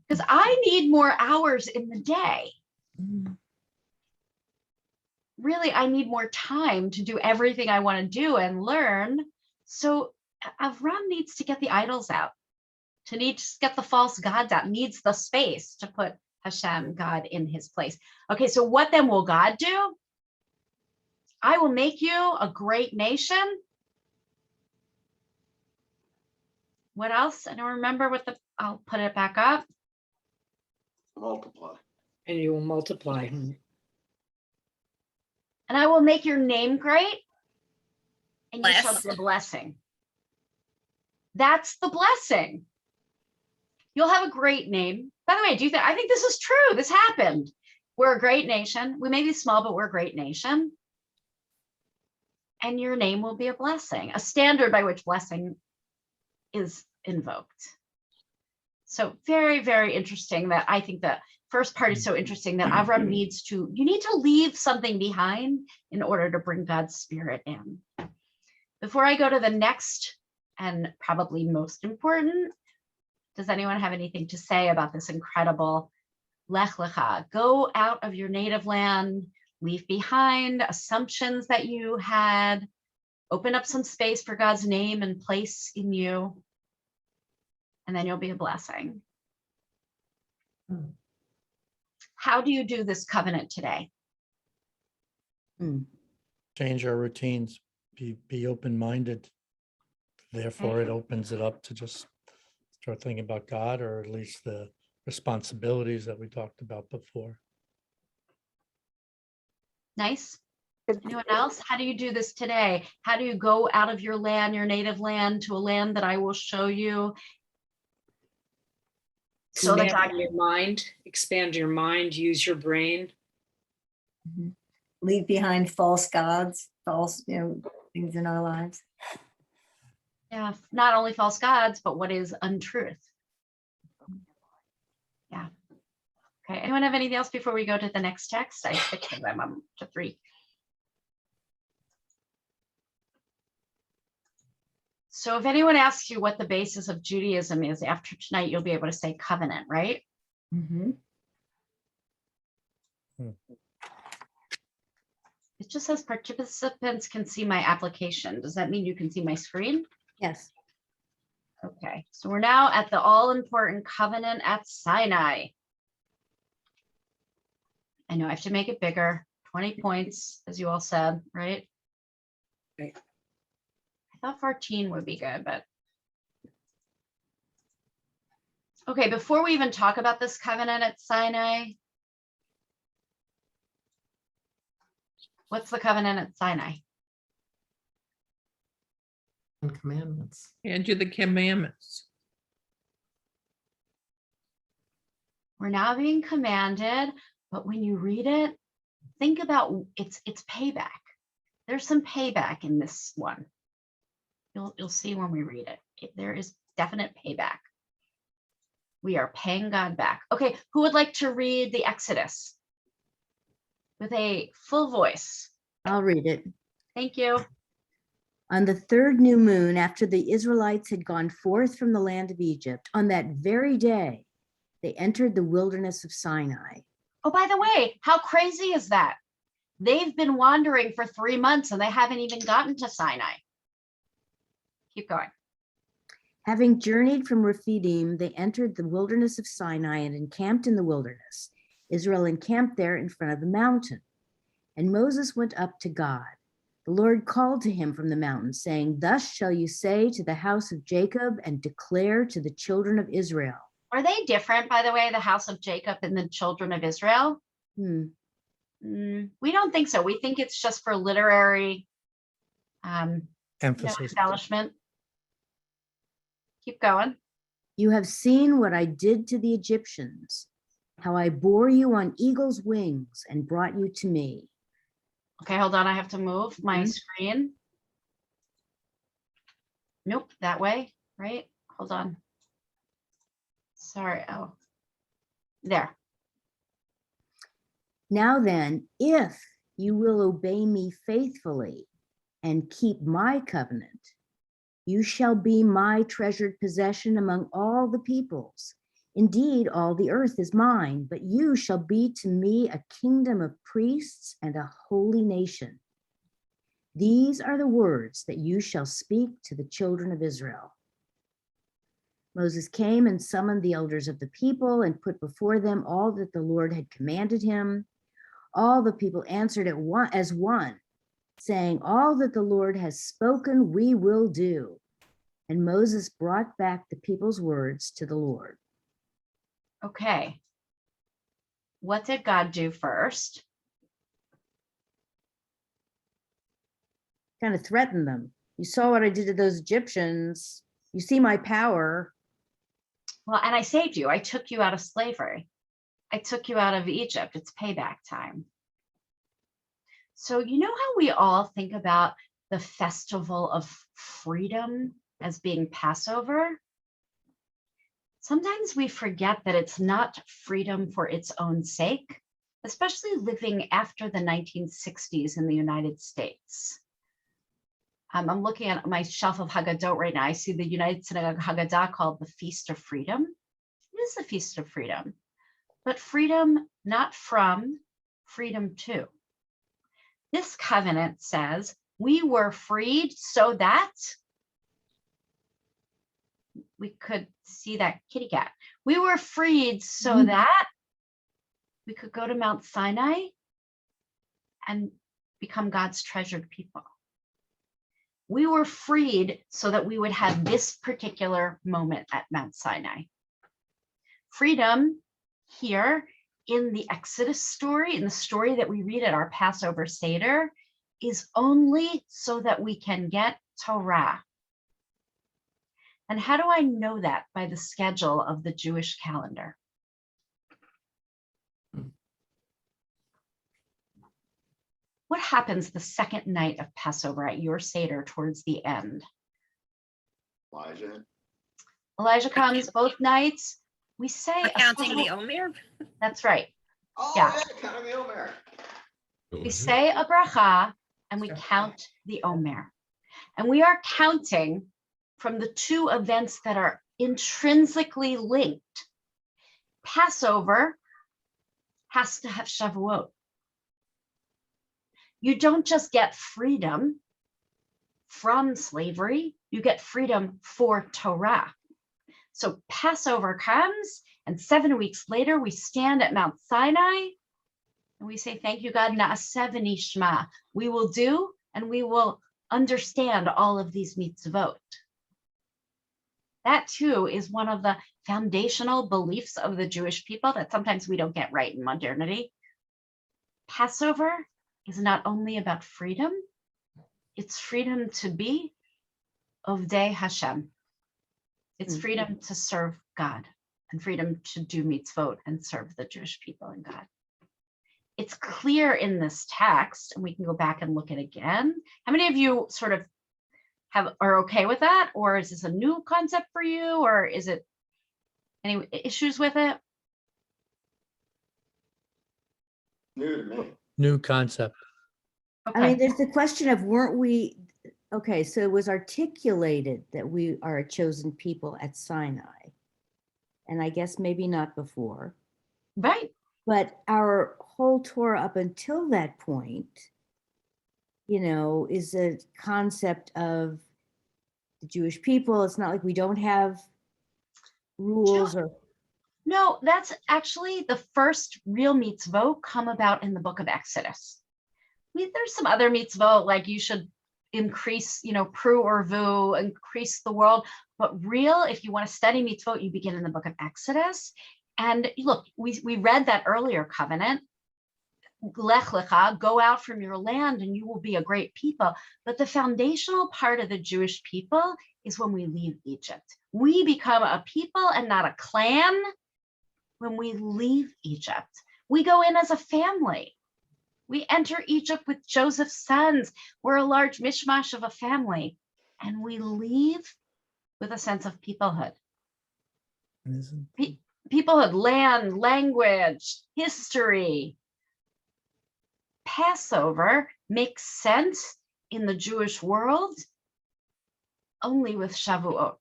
Because I need more hours in the day. Really, I need more time to do everything I want to do and learn. So Avram needs to get the idols out, to get the false gods out, needs the space to put Hashem, God, in his place. Okay, so what then will God do? I will make you a great nation. What else? I don't remember what I'll put it back up. Multiply. And you will multiply. And I will make your name great, and you shall be a blessing. That's the blessing. You'll have a great name. By the way, I think this is true? This happened. We're a great nation. We may be small, but we're a great nation. And your name will be a blessing, a standard by which blessing is invoked. So very, very interesting that I think the first part is so interesting that Avram you need to leave something behind in order to bring God's spirit in. Before I go to the next and probably most important, does anyone have anything to say about this incredible Lech Lecha? Go out of your native land, leave behind assumptions that you had, open up some space for God's name and place in you, and then you'll be a blessing. How do you do this covenant today? Change our routines, be open-minded. Therefore, it opens it up to just start thinking about God, or at least the responsibilities that we talked about before. Nice. Anyone else? How do you do this today? How do you go out of your land, your native land, to a land that I will show you? So that God, your mind, expand your mind, use your brain. Leave behind false gods, false, things in our lives. yeah, not only false gods, but what is untruth. Yeah. Okay. Anyone have anything else before we go to the next text? I fixed them up to 3. So if anyone asks you what the basis of Judaism is, after tonight, you'll be able to say covenant, right? It just says participants can see my application. Does that mean you can see my screen? Yes. Okay, so we're now at the all-important covenant at Sinai. I know I have to make it bigger, 20 points, as you all said, right? Right. I thought 14 would be good, but. Okay, before we even talk about this covenant at Sinai, what's the covenant at Sinai? And commandments. And you the commandments. We're now being commanded, but when you read it, think about it's payback. There's some payback in this one. You'll see when we read it. There is definite payback. We are paying God back. Okay, who would like to read the Exodus with a full voice? I'll read it. Thank you. On the 3rd new moon, after the Israelites had gone forth from the land of Egypt, on that very day, they entered the wilderness of Sinai. Oh, by the way, how crazy is that? They've been wandering for 3 months and they haven't even gotten to Sinai. Keep going. Having journeyed from Rephidim, they entered the wilderness of Sinai and encamped in the wilderness. Israel encamped there in front of the mountain. And Moses went up to God. The Lord called to him from the mountain, saying, "Thus shall you say to the house of Jacob and declare to the children of Israel." Are they different, by the way, the house of Jacob and the children of Israel? We don't think so. We think it's just for literary Emphasis. embellishment. Keep going. You have seen what I did to the Egyptians, how I bore you on eagle's wings and brought you to me. Okay, hold on. I have to move my screen. Nope, that way, right? Hold on. Sorry. Oh, there. Now then, if you will obey me faithfully and keep my covenant, you shall be my treasured possession among all the peoples. Indeed, all the earth is mine, but you shall be to me a kingdom of priests and a holy nation. These are the words that you shall speak to the children of Israel. Moses came and summoned the elders of the people and put before them all that the Lord had commanded him. All the people answered as one, saying, all that the Lord has spoken, we will do. And Moses brought back the people's words to the Lord. Okay. What did God do first? Kind of threatened them. You saw what I did to those Egyptians. You see my power. Well, and I saved you. I took you out of slavery. I took you out of Egypt. It's payback time. So you know how we all think about the festival of freedom as being Passover? Sometimes we forget that it's not freedom for its own sake, especially living after the 1960s in the United States. I'm looking at my shelf of Haggadot right now. I see the United Synagogue Haggadah called the Feast of Freedom. It is the Feast of Freedom, but freedom not from, freedom to. This covenant says we were freed so that we could see that kitty cat. We were freed so that we could go to Mount Sinai and become God's treasured people. We were freed so that we would have this particular moment at Mount Sinai. Freedom here in the Exodus story, in the story that we read at our Passover Seder, is only so that we can get Torah. And how do I know that? By the schedule of the Jewish calendar. What happens the second night of Passover at your Seder towards the end? Elijah comes both nights. We say counting the Omer. That's right. Oh, Yeah. counting the Omer. We say a bracha and we count the Omer. And we are counting from the two events that are intrinsically linked. Passover has to have Shavuot. You don't just get freedom from slavery, you get freedom for Torah. So Passover comes, and 7 weeks later, we stand at Mount Sinai, and we say, thank you, God, na'aseh v'nishma. We will do, and we will understand all of these mitzvot. That too is one of the foundational beliefs of the Jewish people that sometimes we don't get right in modernity. Passover is not only about freedom, it's freedom to be Ovdei Hashem. It's freedom to serve God and freedom to do mitzvot and serve the Jewish people and God. It's clear in this text, and we can go back and look at it again. How many of you sort of are okay with that? Or is this a new concept for you? Or is it any issues with it? New to me. New concept. Okay. I mean, there's the question of weren't we, okay, so it was articulated that we are a chosen people at Sinai. And I guess maybe not before. Right. But our whole Torah up until that point, you know, is a concept of the Jewish people. It's not like we don't have rules or. No, that's actually the first real mitzvot come about in the book of Exodus. I mean, there's some other mitzvot, like you should increase, you know, pru or vu, increase the world. But real, if you want to study mitzvot, you begin in the book of Exodus. And look, we read that earlier covenant. Lech lecha, go out from your land and you will be a great people. But the foundational part of the Jewish people is when we leave Egypt. We become a people and not a clan when we leave Egypt. We go in as a family. We enter Egypt with Joseph's sons. We're a large mishmash of a family. And we leave with a sense of peoplehood. Peoplehood, land, language, history. Passover makes sense in the Jewish world only with Shavuot.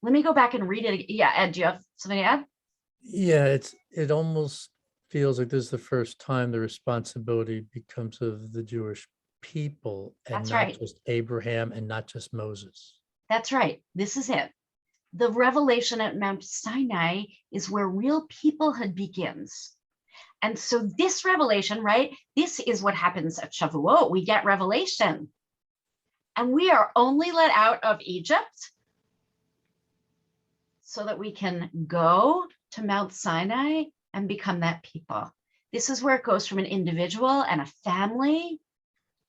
Let me go back and read it. Yeah, Ed, do you have something to add? Yeah, it almost feels like this is the first time the responsibility becomes of the Jewish people and That's not right. just Abraham and not just Moses. That's right. This is it. The revelation at Mount Sinai is where real peoplehood begins. And so this revelation, right? This is what happens at Shavuot. We get revelation. And we are only let out of Egypt so that we can go to Mount Sinai and become that people. This is where it goes from an individual and a family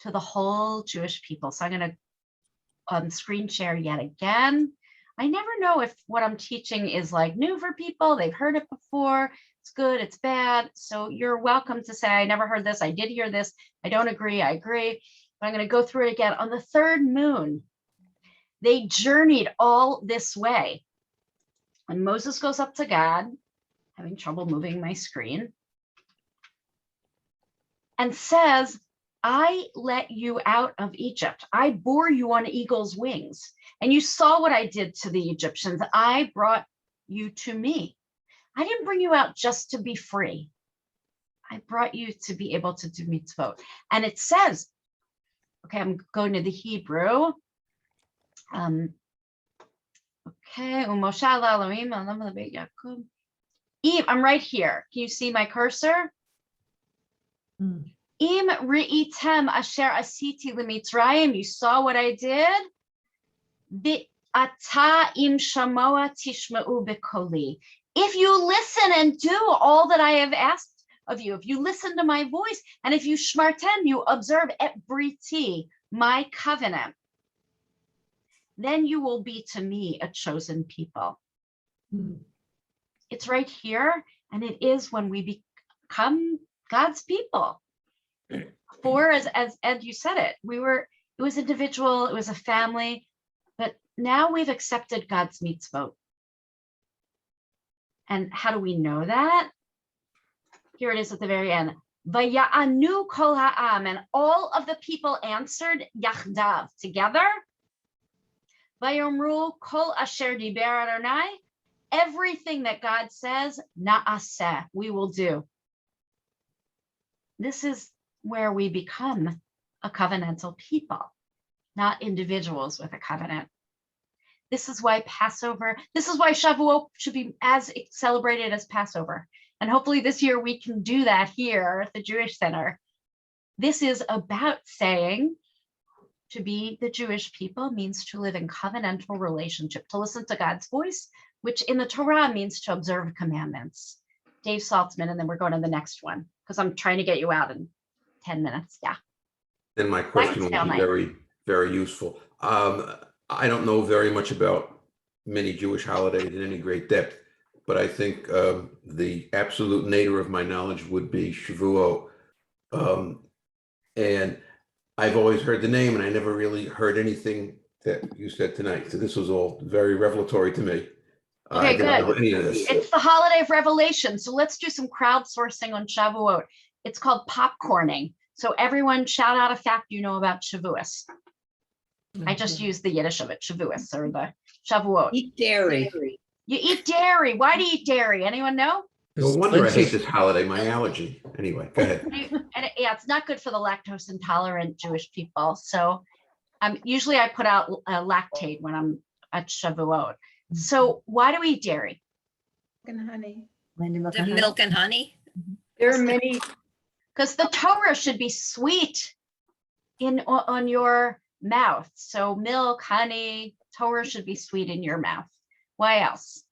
to the whole Jewish people. So I'm going to screen share yet again. I never know if what I'm teaching is like new for people. They've heard it before. It's good, it's bad. So you're welcome to say, I never heard this. I did hear this. I don't agree. I agree. But I'm going to go through it again. On the third moon, they journeyed all this way. And Moses goes up to God, having trouble moving my screen, and says, I let you out of Egypt. I bore you on eagle's wings. And you saw what I did to the Egyptians. I brought you to me. I didn't bring you out just to be free. I brought you to be able to do mitzvot. And it says, okay, I'm going to the Hebrew. Okay, I'm right here. Can you see my cursor? Im ri'item asher asiti lemitzrayim. You saw what I did. Ata im shamoa tishma'u bekoli. If you listen and do all that I have asked of you, if you listen to my voice, and if you shmartem, you observe et briti, my covenant, then you will be to me a chosen people. It's right here, and it is when we become God's people. For as Ed, you said it, it was individual, it was a family, but now we've accepted God's mitzvot. And how do we know that? Here it is at the very end. Vaya'anu kol ha'am, and all of the people answered yachdav, together. Vayomru kol asher diber Adonai, everything that God says, na'aseh, we will do. This is where we become a covenantal people, not individuals with a covenant. This is why Passover, this is why Shavuot should be as celebrated as Passover. And hopefully this year we can do that here at the Jewish Center. This is about saying to be the Jewish people means to live in covenantal relationship, to listen to God's voice, which in the Torah means to observe commandments. Dave Saltzman, and then we're going to the next one because I'm trying to get you out in 10 minutes. Yeah. Then my question will be very, very useful. I don't know very much about many Jewish holidays in any great depth, but I think the absolute nadir of my knowledge would be Shavuot. And I've always heard the name, and I never really heard anything that you said tonight. So this was all very revelatory to me. Okay, I didn't know good. any of this. It's the holiday of revelation. So let's do some crowdsourcing on Shavuot. It's called popcorning. So everyone shout out a fact you know about Shavuos. I just used the Yiddish of it, Shavuos, or the Shavuot. Eat dairy. You eat dairy. Why do you eat dairy? Anyone know? No wonder I hate this holiday, my allergy. Anyway, go ahead. Yeah, it's not good for the lactose intolerant Jewish people. So usually I put out lactate when I'm at Shavuot. So why do we eat dairy? And honey. The milk and honey. There are many. Because the Torah should be sweet on your mouth. So milk, honey, Torah should be sweet in your mouth. Why else?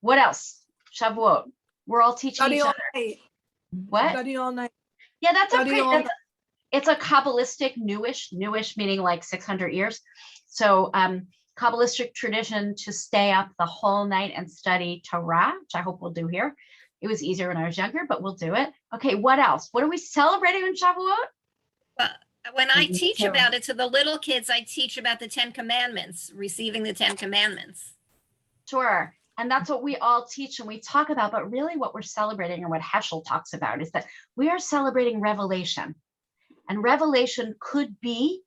What else? Shavuot. We're all teaching each other. What? Study all night. Yeah, that's a Study great, all that's, it's a Kabbalistic newish meaning like 600 years. So Kabbalistic tradition to stay up the whole night and study Torah, which I hope we'll do here. It was easier when I was younger, but we'll do it. Okay, what else? What are we celebrating in Shavuot? Well, when I Mhm. teach Torah. about it to the little kids, I teach about the 10 Commandments, receiving the 10 Commandments. Sure. And that's what we all teach and we talk about. But really what we're celebrating, or what Heschel talks about, is that we are celebrating revelation. And revelation could be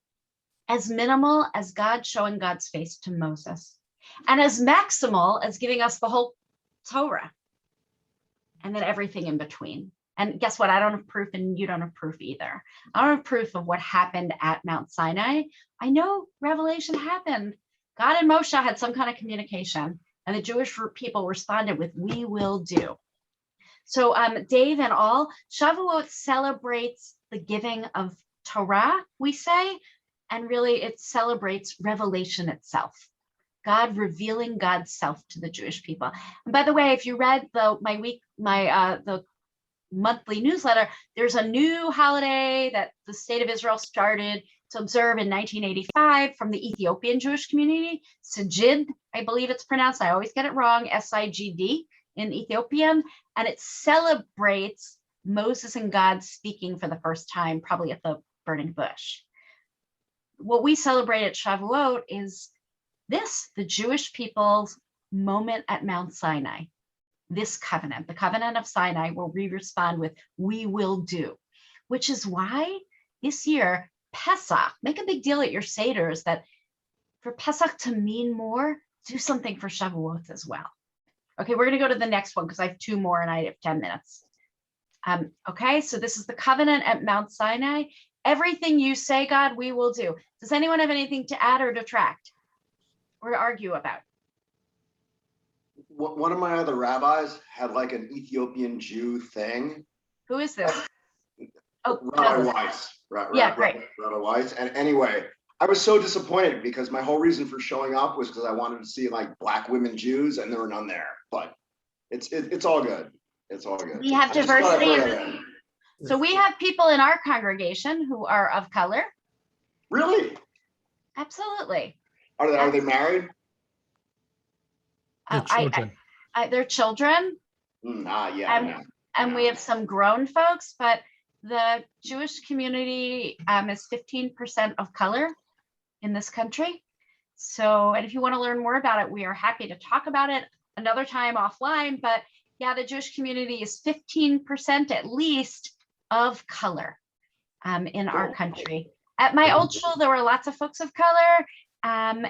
as minimal as God showing God's face to Moses, and as maximal as giving us the whole Torah, and then everything in between. And guess what? I don't have proof, and you don't have proof either. I don't have proof of what happened at Mount Sinai. I know revelation happened. God and Moshe had some kind of communication, and the Jewish people responded with, "We will do." So Dave and all, Shavuot celebrates the giving of Torah, we say, and really it celebrates revelation itself. God revealing God's self to the Jewish people. And by the way, if you read the monthly newsletter, there's a new holiday that the state of Israel started to observe in 1985 from the Ethiopian Jewish community, Sigid, I believe it's pronounced, I always get it wrong, S-I-G-D in Ethiopian, and it celebrates Moses and God speaking for the first time, probably at the burning bush. What we celebrate at Shavuot is this, the Jewish people's moment at Mount Sinai, this covenant, the covenant of Sinai, where we respond with, "We will do," which is why this year, Pesach, make a big deal at your Seders that for Pesach to mean more, do something for Shavuot as well. Okay, we're going to go to the next one because I have two more and I have 10 minutes. Okay, so this is the covenant at Mount Sinai. Everything you say, God, we will do. Does anyone have anything to add or detract or to argue about? One of my other rabbis had like an Ethiopian Jew thing. Who is this? Oh, Rabbi Weiss. Yeah, great. Rabbi Weiss. And anyway, I was so disappointed because my whole reason for showing up was because I wanted to see like Black women Jews, and there were none there. But it's all good. It's all good. We have diversity. So we have people in our congregation who are of color. Really? Absolutely. Are they married? Their children. They're children. Yeah. And we have some grown folks, but the Jewish community is 15% of color in this country. So, and if you want to learn more about it, we are happy to talk about it another time offline. But yeah, the Jewish community is 15% at least of color in our country. At my old shul, there were lots of folks of color. And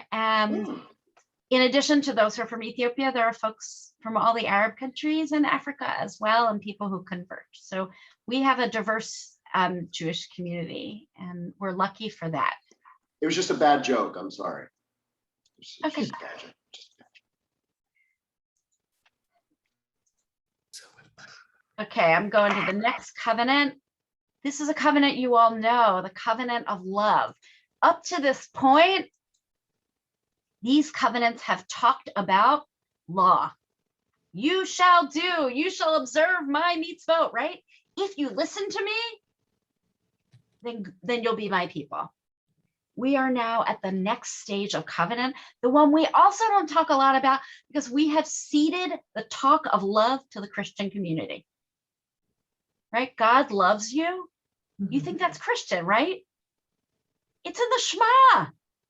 in addition to those who are from Ethiopia, there are folks from all the Arab countries in Africa as well, and people who convert. So we have a diverse Jewish community, and we're lucky for that. It was just a bad joke. I'm sorry. Okay. Okay, I'm going to the next covenant. This is a covenant you all know, the covenant of love. Up to this point, these covenants have talked about law. You shall do, you shall observe my mitzvot, right? If you listen to me, then you'll be my people. We are now at the next stage of covenant, the one we also don't talk a lot about because we have ceded the talk of love to the Christian community. Right? God loves you. You think that's Christian, right? It's in the Shema.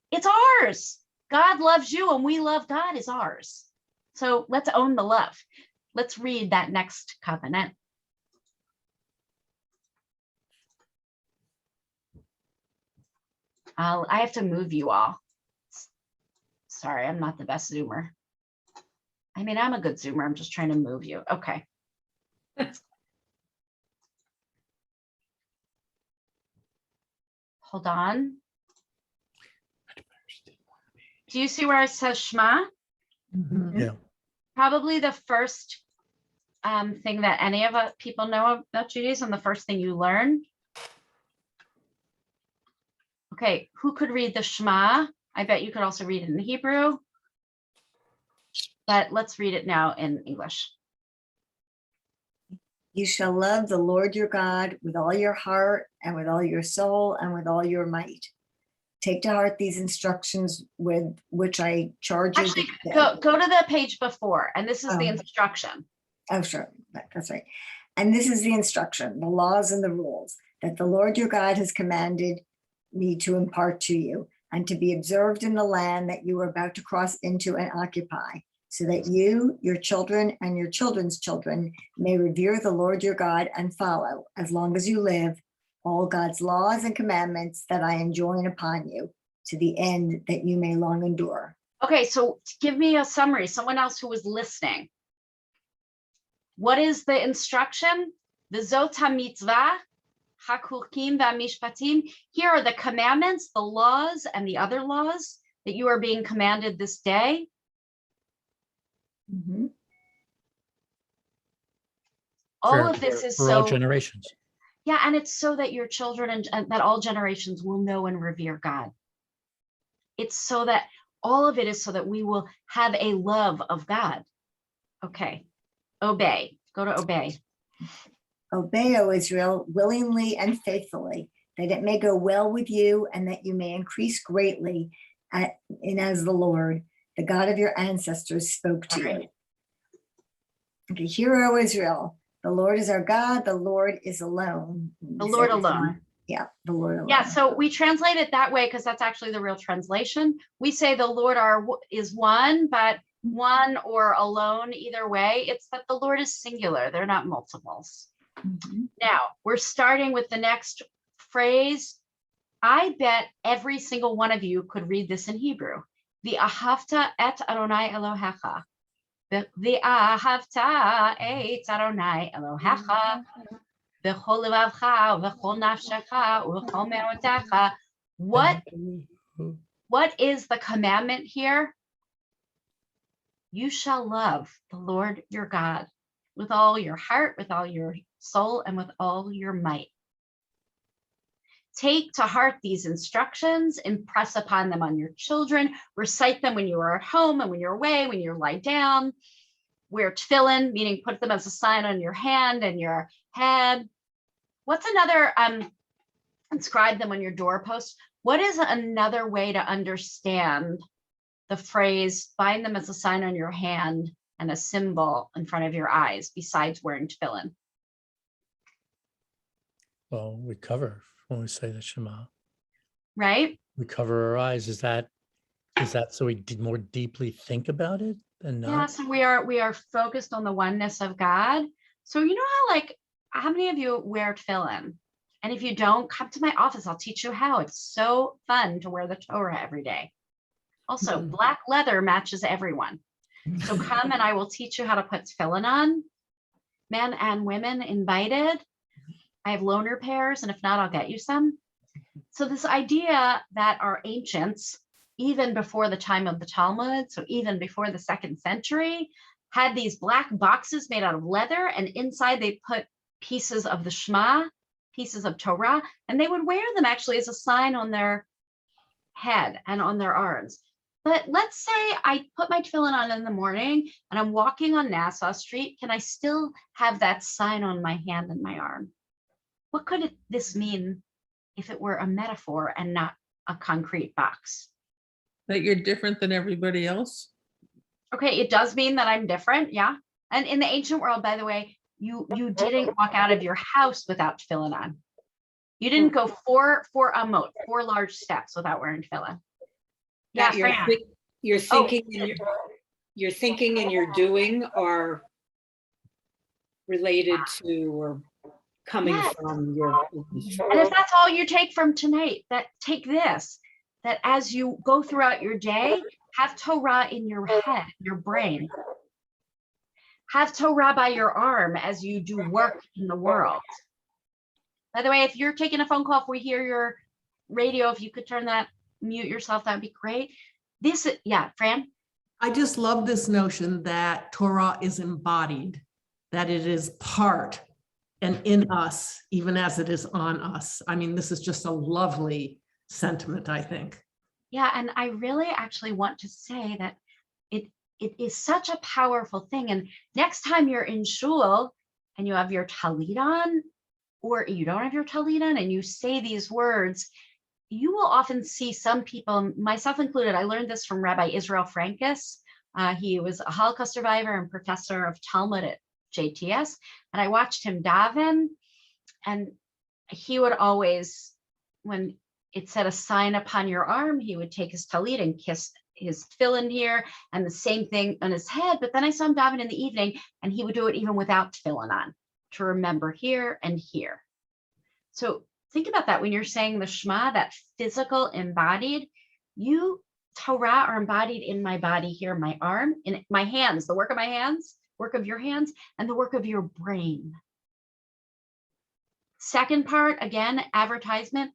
It's ours. God loves you and we love God is ours. So let's own the love. Let's read that next covenant. I have to move you all. Sorry, I'm not the best Zoomer. I mean, I'm a good Zoomer. I'm just trying to move you. Okay. Hold on. Do you see where it says Shema? Yeah. Probably the first thing that any of us people know about Judaism, the first thing you learn. Okay, who could read the Shema? I bet you could also read it in Hebrew. But let's read it now in English. You shall love the Lord your God with all your heart and with all your soul and with all your might. Take to heart these instructions with which I charge you. Actually, go to the page before, and this is the instruction. Oh, sure. That's right. And this is the instruction, the laws and the rules that the Lord your God has commanded me to impart to you, and to be observed in the land that you are about to cross into and occupy, so that you, your children, and your children's children may revere the Lord your God and follow, as long as you live, all God's laws and commandments that I enjoin upon you, to the end that you may long endure. Okay, so give me a summary, someone else who was listening. What is the instruction? V'zot ha-mitzvah, hakurkim v'mishpatim. Here are the commandments, the laws, and the other laws that you are being commanded this day. Mm-hmm. All of this is for so all generations. Yeah, and it's so that your children and that all generations will know and revere God. It's so that all of it is so that we will have a love of God. Okay, obey. Go to obey. Obey, O Israel, willingly and faithfully, that it may go well with you and that you may increase greatly as the Lord, the God of your ancestors, spoke to you. Okay, hear, O Israel, the Lord is our God, the Lord is alone. The Lord alone. Yeah, the Lord alone. Yeah, so we translate it that way because that's actually the real translation. We say the Lord is one, but one or alone, either way, it's that the Lord is singular. They're not multiples. Mm-hmm. Now, we're starting with the next phrase. I bet every single one of you could read this in Hebrew. V'ahavta et Adonai Elohecha. V'ahavta et Adonai Elohecha. V'chol levavcha, v'chol nafshecha, v'chol me'otecha. What is the commandment here? You shall love the Lord your God with all your heart, with all your soul, and with all your might. Take to heart these instructions, impress upon them on your children, recite them when you are at home and when you're away, when you lie down. Wear tefillin, meaning put them as a sign on your hand and your head. What's another, inscribe them on your doorpost. What is another way to understand the phrase, bind them as a sign on your hand and a symbol in front of your eyes, besides wearing tefillin? Well, we cover when we say the Shema. Right? We cover our eyes. Is that so we more deeply think about it than not? Yeah, so we are focused on the oneness of God. So you know how many of you wear tefillin? And if you don't, come to my office. I'll teach you how. It's so fun to wear the Torah every day. Also, black leather matches everyone. So come and I will teach you how to put tefillin on. Men and women invited. I have loaner pairs, and if not, I'll get you some. So this idea that our ancients, even before the time of the Talmud, so even before the 2nd century, had these black boxes made out of leather, and inside they put pieces of the Shema, pieces of Torah, and they would wear them actually as a sign on their head and on their arms. But let's say I put my tefillin on in the morning and I'm walking on Nassau Street. Can I still have that sign on my hand and my arm? What could this mean if it were a metaphor and not a concrete box? That you're different than everybody else? Okay, it does mean that I'm different, yeah. And in the ancient world, by the way, you didn't walk out of your house without tefillin on. You didn't go four large steps without wearing tefillin. Yeah, your thinking and your thinking and your doing are related to or coming from your. And if that's all you take from tonight, take this, that as you go throughout your day, have Torah in your head, your brain. Have Torah by your arm as you do work in the world. By the way, if you're taking a phone call, if we hear your radio, if you could turn that, mute yourself, that'd be great. Fran? I just love this notion that Torah is embodied, that it is part and in us, even as it is on us. I mean, this is just a lovely sentiment, I think. Yeah, and I really actually want to say that it is such a powerful thing. And next time you're in shul and you have your talit on, or you don't have your talit on, and you say these words, you will often see some people, myself included. I learned this from Rabbi Israel Frankis. He was a Holocaust survivor and professor of Talmud at JTS. And I watched him daven, and he would always, when it said a sign upon your arm, he would take his talit and kiss his tefillin here, and the same thing on his head. But then I saw him daven in the evening, and he would do it even without tefillin on, to remember here and here. So think about that when you're saying the Shema, that physical embodied, you, Torah, are embodied in my body here, my arm, in my hands, the work of my hands, work of your hands, and the work of your brain. Second part, again, advertisement.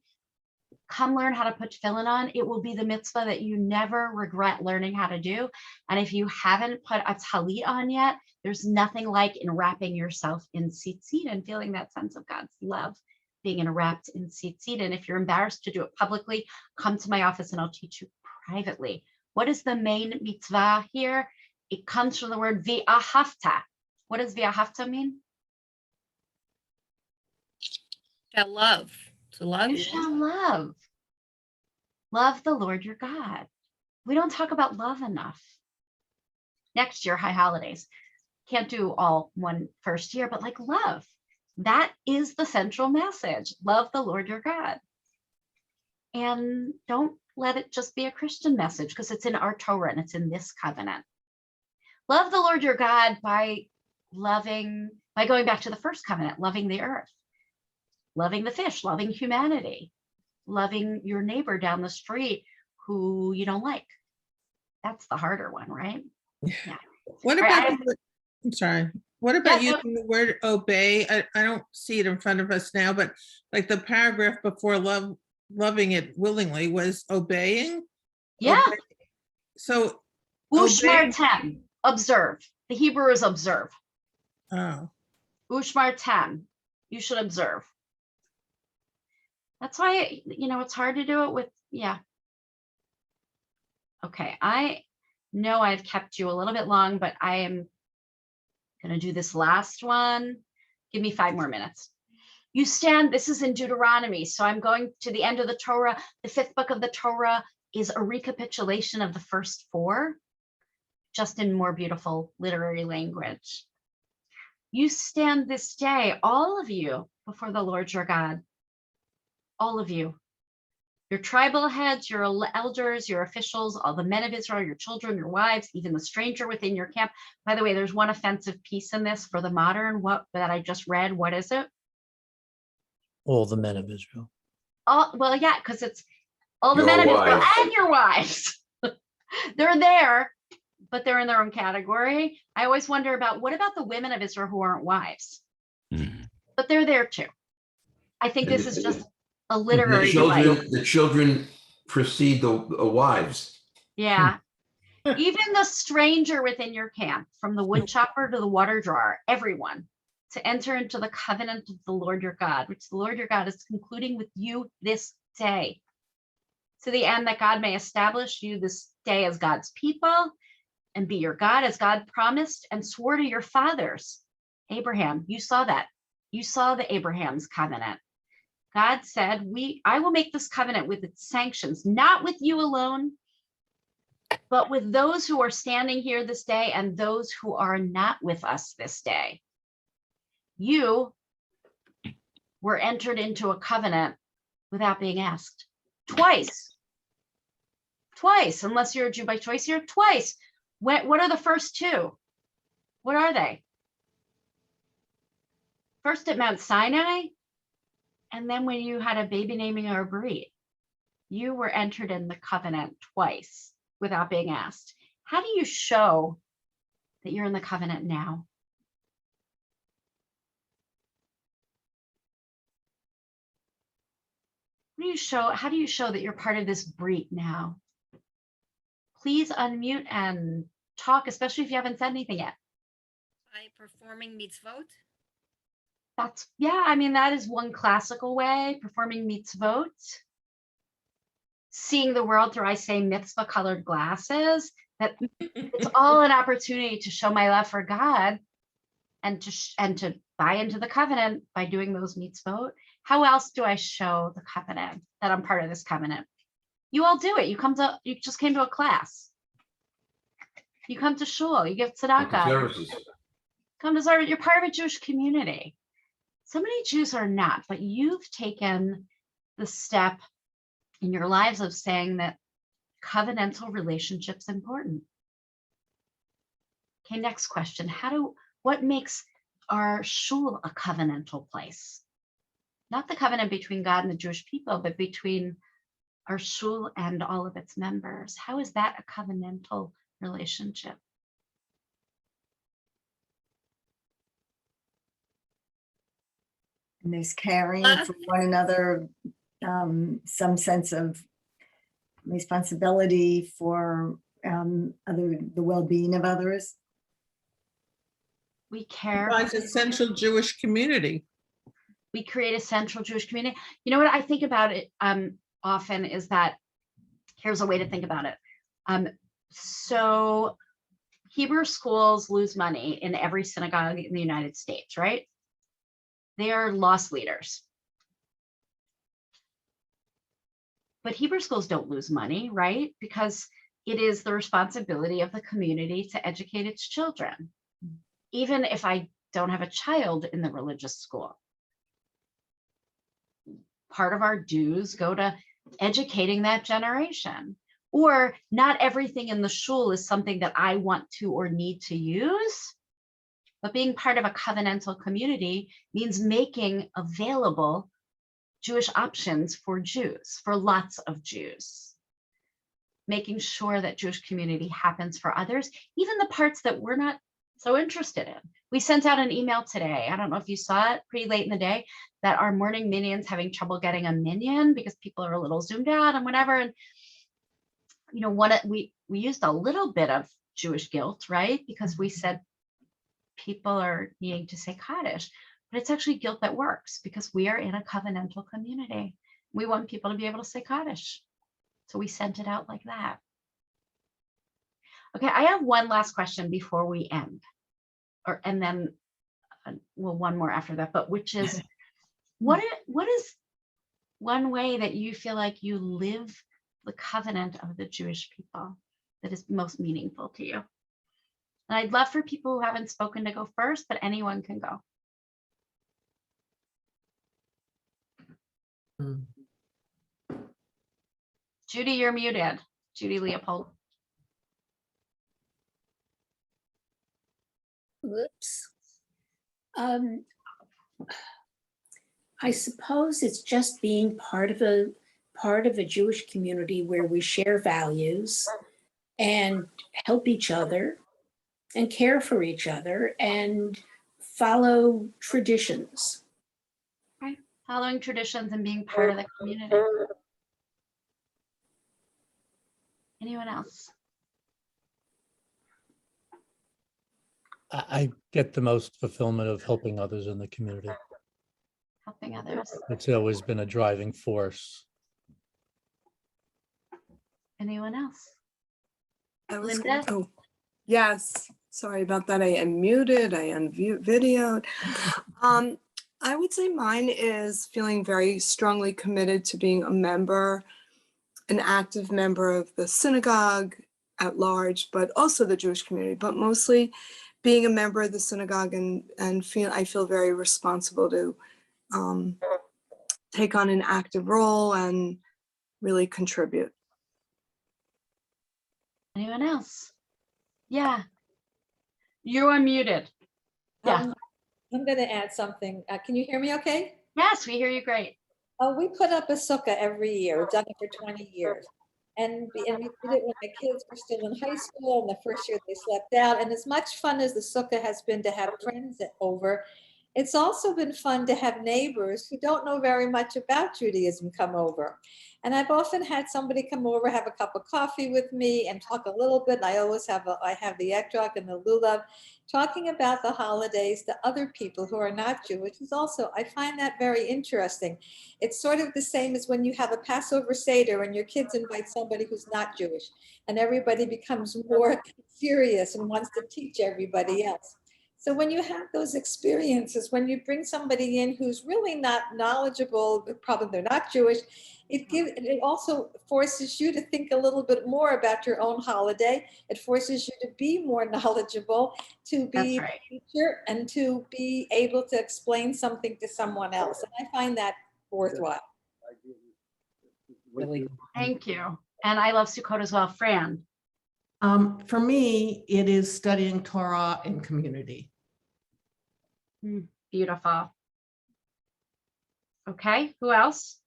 Come learn how to put tefillin on. It will be the mitzvah that you never regret learning how to do. And if you haven't put a talit on yet, there's nothing like enwrapping yourself in tzitzit and feeling that sense of God's love, being enwrapped in tzitzit. And if you're embarrassed to do it publicly, come to my office and I'll teach you privately. What is the main mitzvah here? It comes from the word v'ahavta. What does v'ahavta mean? Shall love. To love. You shall love. Love the Lord your God. We don't talk about love enough. Next year, high holidays. Can't do all one first year, but like love. That is the central message. Love the Lord your God. And don't let it just be a Christian message, because it's in our Torah and it's in this covenant. Love the Lord your God by going back to the first covenant, loving the earth, loving the fish, loving humanity, loving your neighbor down the street who you don't like. That's the harder one, right? Yeah. What about, I'm sorry. What about using the word obey? I don't see it in front of us now, but like the paragraph before loving it willingly was obeying. Yeah. Obey. So Ushmartem, observe. The Hebrew is observe. Oh. Ushmartem, you should observe. That's why, it's hard to do it with, yeah. Okay, I know I've kept you a little bit long, but I am going to do this last one. Give me 5 more minutes. You stand, this is in Deuteronomy, so I'm going to the end of the Torah. The 5th book of the Torah is a recapitulation of the first 4, just in more beautiful literary language. You stand this day, all of you, before the Lord your God. All of you, your tribal heads, your elders, your officials, all the men of Israel, your children, your wives, even the stranger within your camp. By the way, there's one offensive piece in this for the modern, that I just read. What is it? All the men of Israel. Well, yeah, because it's all the men of Israel and your wives. They're there, but they're in their own category. I always wonder about, what about the women of Israel who aren't wives? But they're there too. I think this is just a literary device. The children precede the wives. Yeah. Even the stranger within your camp, from the wood chopper to the water drawer, everyone, to enter into the covenant of the Lord your God, which the Lord your God is concluding with you this day, to the end that God may establish you this day as God's people and be your God, as God promised and swore to your fathers. Abraham, you saw that. You saw the Abraham's covenant. God said, I will make this covenant with its sanctions, not with you alone, but with those who are standing here this day and those who are not with us this day. You were entered into a covenant without being asked. Twice, unless you're a Jew by choice here, twice. What are the first 2? What are they? First at Mount Sinai, and then when you had a baby naming or a bereaved. You were entered in the covenant twice without being asked. How do you show that you're in the covenant now? How do you show that you're part of this brit now? Please unmute and talk, especially if you haven't said anything yet. By performing mitzvot? That is one classical way, performing mitzvot. Seeing the world through, I say, mitzvah colored glasses, that it's all an opportunity to show my love for God and to buy into the covenant by doing those mitzvot. How else do I show the covenant that I'm part of this covenant? You all do it. You just came to a class. You come to shul, you give tzedakah. Services. Come to service. You're part of a Jewish community. So many Jews are not, but you've taken the step in your lives of saying that covenantal relationship's important. Okay, next question. What makes our shul a covenantal place? Not the covenant between God and the Jewish people, but between our shul and all of its members. How is that a covenantal relationship? And there's caring for one another, some sense of responsibility for the well-being of others. We care. It's a central Jewish community. We create a central Jewish community. You know what I think about it often is that, here's a way to think about it. So Hebrew schools lose money in every synagogue in the United States, right? They are lost leaders. But Hebrew schools don't lose money, right? Because it is the responsibility of the community to educate its children. Even if I don't have a child in the religious school, part of our dues go to educating that generation. Or not everything in the shul is something that I want to or need to use, but being part of a covenantal community means making available Jewish options for Jews, for lots of Jews. Making sure that Jewish community happens for others, even the parts that we're not so interested in. We sent out an email today. I don't know if you saw it, pretty late in the day, that our morning minion's having trouble getting a minyan because people are a little zoomed out and whatever. And you know, we used a little bit of Jewish guilt, right? Because we said people are needing to say Kaddish, but it's actually guilt that works because we are in a covenantal community. We want people to be able to say Kaddish. So we sent it out like that. Okay, I have one last question before we end, and then one more after that, but which is, what is one way that you feel like you live the covenant of the Jewish people that is most meaningful to you? And I'd love for people who haven't spoken to go first, but anyone can go. Judy, you're muted. Judy Leopold. Whoops. I suppose it's just being part of a Jewish community where we share values and help each other and care for each other and follow traditions. Right. Following traditions and being part of the community. Anyone else? I get the most fulfillment of helping others in the community. Helping others. It's always been a driving force. Anyone else? Linda? Oh, yes. Sorry about that. I unmuted, I unvideoed. I would say mine is feeling very strongly committed to being a member, an active member of the synagogue at large, but also the Jewish community, but mostly being a member of the synagogue and I feel very responsible to take on an active role and really contribute. Anyone else? Yeah. You're unmuted. Yeah. I'm going to add something. Can you hear me okay? Yes, we hear you great. We put up a sukkah every year. We've done it for 20 years. And we did it when my kids were still in high school, and the first year they slept out. And as much fun as the sukkah has been to have friends over, it's also been fun to have neighbors who don't know very much about Judaism come over. And I've often had somebody come over, have a cup of coffee with me and talk a little bit. I always have I have the etrog and the lulav, talking about the holidays to other people who are not Jewish is also, I find that very interesting. It's sort of the same as when you have a Passover Seder and your kids invite somebody who's not Jewish, and everybody becomes more serious and wants to teach everybody else. So when you have those experiences, when you bring somebody in who's really not knowledgeable, probably they're not Jewish, it also forces you to think a little bit more about your own holiday. It forces you to be more knowledgeable, to be a teacher, and to be able to explain something to someone else. And I find that worthwhile. Really, thank you. And I love Sukkot as well. Fran. For me, it is studying Torah in community. Beautiful. Okay, who else?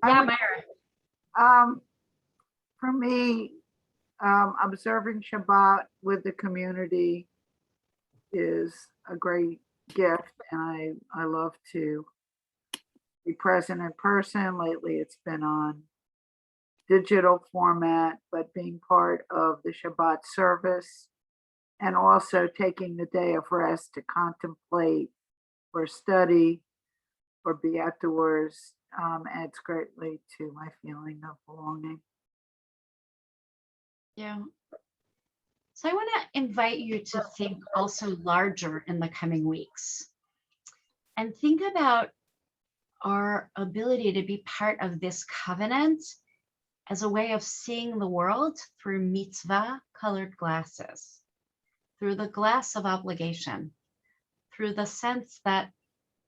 Yeah, Myra. For me, observing Shabbat with the community is a great gift, and I love to be present in person. Lately, it's been on digital format, but being part of the Shabbat service and also taking the day of rest to contemplate or study or be outdoors adds greatly to my feeling of belonging. Yeah. So I want to invite you to think also larger in the coming weeks and think about our ability to be part of this covenant as a way of seeing the world through mitzvah colored glasses, through the glass of obligation, through the sense that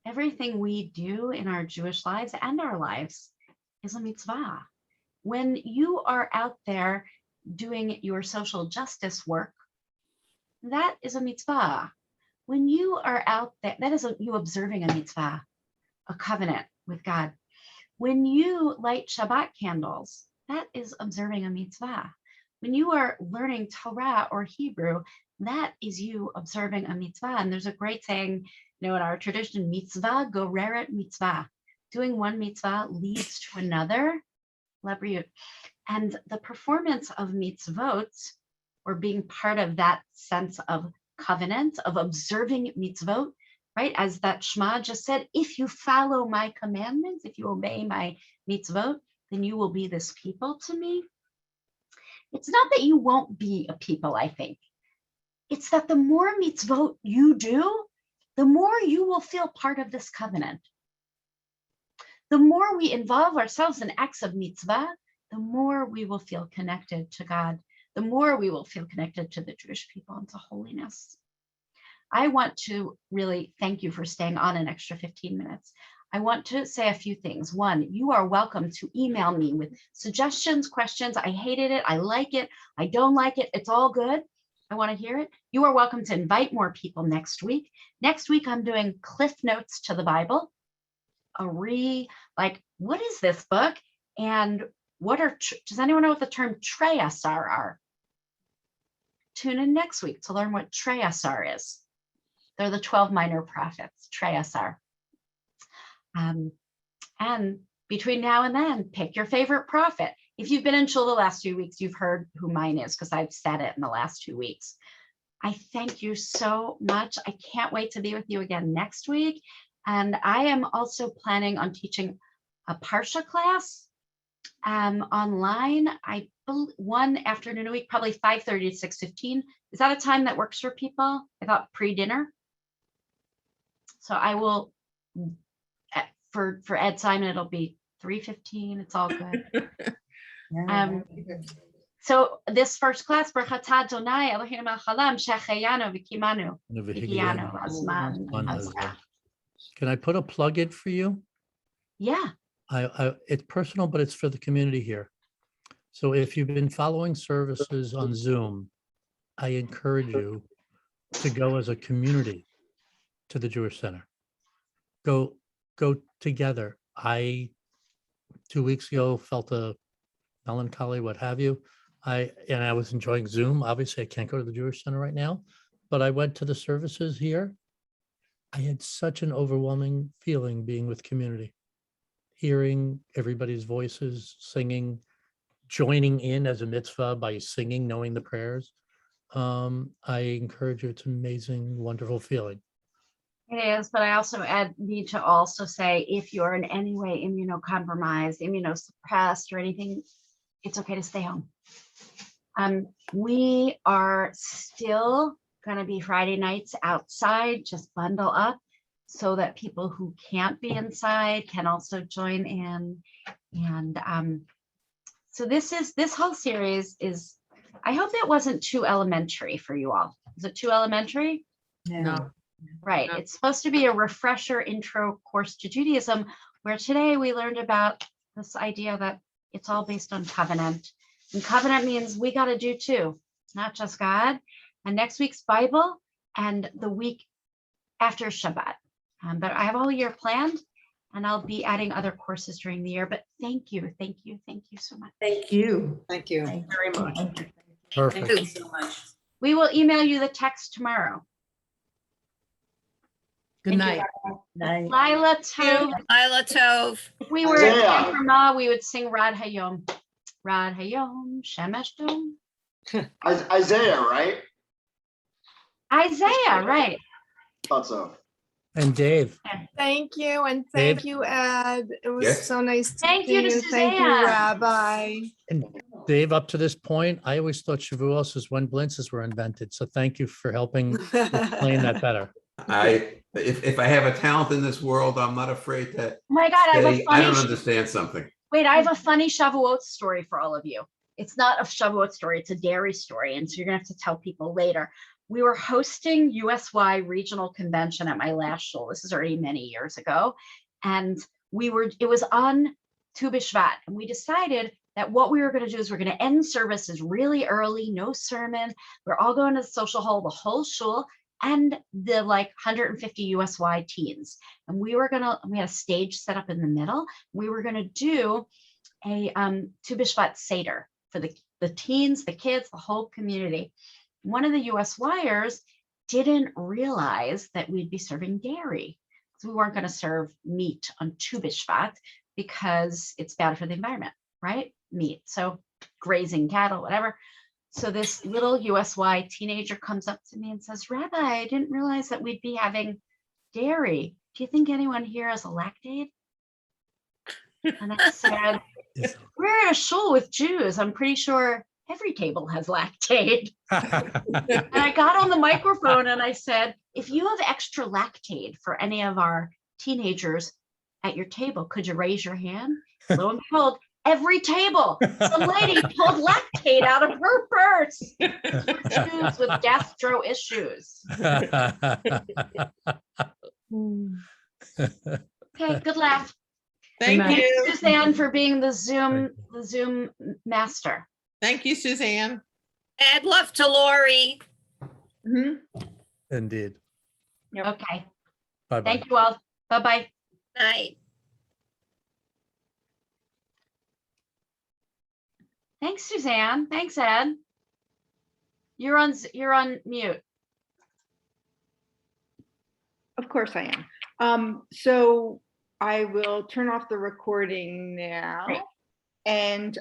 everything we do in our Jewish lives and our lives is a mitzvah. When you are out there doing your social justice work, that is a mitzvah. When you are out there, that is you observing a mitzvah, a covenant with God. When you light Shabbat candles, that is observing a mitzvah. When you are learning Torah or Hebrew, that is you observing a mitzvah. And there's a great saying, in our tradition, mitzvah goreret mitzvah. Doing one mitzvah leads to another. Labriut. And the performance of mitzvot, or being part of that sense of covenant, of observing mitzvot, right? As that Shema just said, if you follow my commandments, if you obey my mitzvot, then you will be this people to me. It's not that you won't be a people, I think. It's that the more mitzvot you do, the more you will feel part of this covenant. The more we involve ourselves in acts of mitzvah, the more we will feel connected to God, the more we will feel connected to the Jewish people and to holiness. I want to really thank you for staying on an extra 15 minutes. I want to say a few things. One, you are welcome to email me with suggestions, questions. I hated it. I like it. I don't like it. It's all good. I want to hear it. You are welcome to invite more people next week. Next week, I'm doing Cliff Notes to the Bible. What is this book? And does anyone know what the term Treyasar are? Tune in next week to learn what Treyasar is. They're the 12 minor prophets, Treyasar. And between now and then, pick your favorite prophet. If you've been in Shul the last 2 weeks, you've heard who mine is because I've said it in the last 2 weeks. I thank you so much. I can't wait to be with you again next week. And I am also planning on teaching a Parsha class online. One afternoon a week, probably 5:30 to 6:15. Is that a time that works for people? I thought pre-dinner. So I will, for Ed Simon, it'll be 3:15. It's all good. So this first class, Baruch atah Adonai Eloheinu melech haolam shehecheyanu v'kimanu v'higiyanu hazman. Can I put a plug in for you? Yeah. It's personal, but it's for the community here. So if you've been following services on Zoom, I encourage you to go as a community to the Jewish Center. Go together. 2 weeks ago felt a melancholy, what have you. I was enjoying Zoom. Obviously, I can't go to the Jewish Center right now, but I went to the services here. I had such an overwhelming feeling being with community, hearing everybody's voices, singing, joining in as a mitzvah by singing, knowing the prayers. I encourage you. It's an amazing, wonderful feeling. It is, but I also need to also say, if you're in any way immunocompromised, immunosuppressed or anything, it's okay to stay home. We are still gonna be Friday nights outside, just bundle up so that people who can't be inside can also join in. And so this whole series is, I hope it wasn't too elementary for you all. Is it too elementary? No. Right. It's supposed to be a refresher intro course to Judaism, where today we learned about this idea that it's all based on covenant. And covenant means we got to do too, not just God. And next week's Bible and the week after Shabbat. But I have all year planned, and I'll be adding other courses during the year. But thank you so much. Thank you. Thank you. Very much. Perfect. Thank you so much. We will email you the text tomorrow. Good night. Night. Lila Tov. Lila Tov. If we were at Isaiah. Camp Ramah, we would sing Rad Hayom. Rad Hayom, Shemesh Dom. Isaiah, right? Isaiah, right. Thought so. And Dave. Thank you, and Dave? thank you, Ed. It was Yes. so nice to Thank see you to you. Thank you, Suzanne. Rabbi. And Dave, up to this point, I always thought Shavuos was when blintzes were invented. So thank you for helping explain that better. If I have a talent in this world, I'm not afraid to Oh my God, I have a say I don't funny, understand something. wait, I have a funny Shavuot story for all of you. It's not a Shavuot story, it's a dairy story. And so you're gonna have to tell people later. We were hosting USY regional convention at my last shul. This is already many years ago. And it was on Tu B'Shvat. And we decided that what we were going to do is we're going to end services really early, no sermon. We're all going to the social hall, the whole shul, and the like 150 USY teens. And we had a stage set up in the middle. We were going to do a Tu B'Shvat Seder for the teens, the kids, the whole community. One of the USYers didn't realize that we'd be serving dairy. So we weren't going to serve meat on Tu B'Shvat because it's bad for the environment, right? Meat. So grazing cattle, whatever. So this little USY teenager comes up to me and says, Rabbi, I didn't realize that we'd be having dairy. Do you think anyone here has a lactate? And I said, we're a shul with Jews. I'm pretty sure every table has lactate. And I got on the microphone and I said, if you have extra lactate for any of our teenagers at your table, could you raise your hand? Lo and behold, every table, some lady pulled lactate out of her purse. Jews with gastro issues. Okay, good laugh. Thank Thanks, you. Suzanne, for being the Zoom master. Thank you, Suzanne. Add love to Lori. Indeed. Okay. Bye-bye. Thank you all. Bye-bye. Night. Thanks, Suzanne. Thanks, Ed. You're on mute. Of course I am. So I will turn off the recording now. Great. And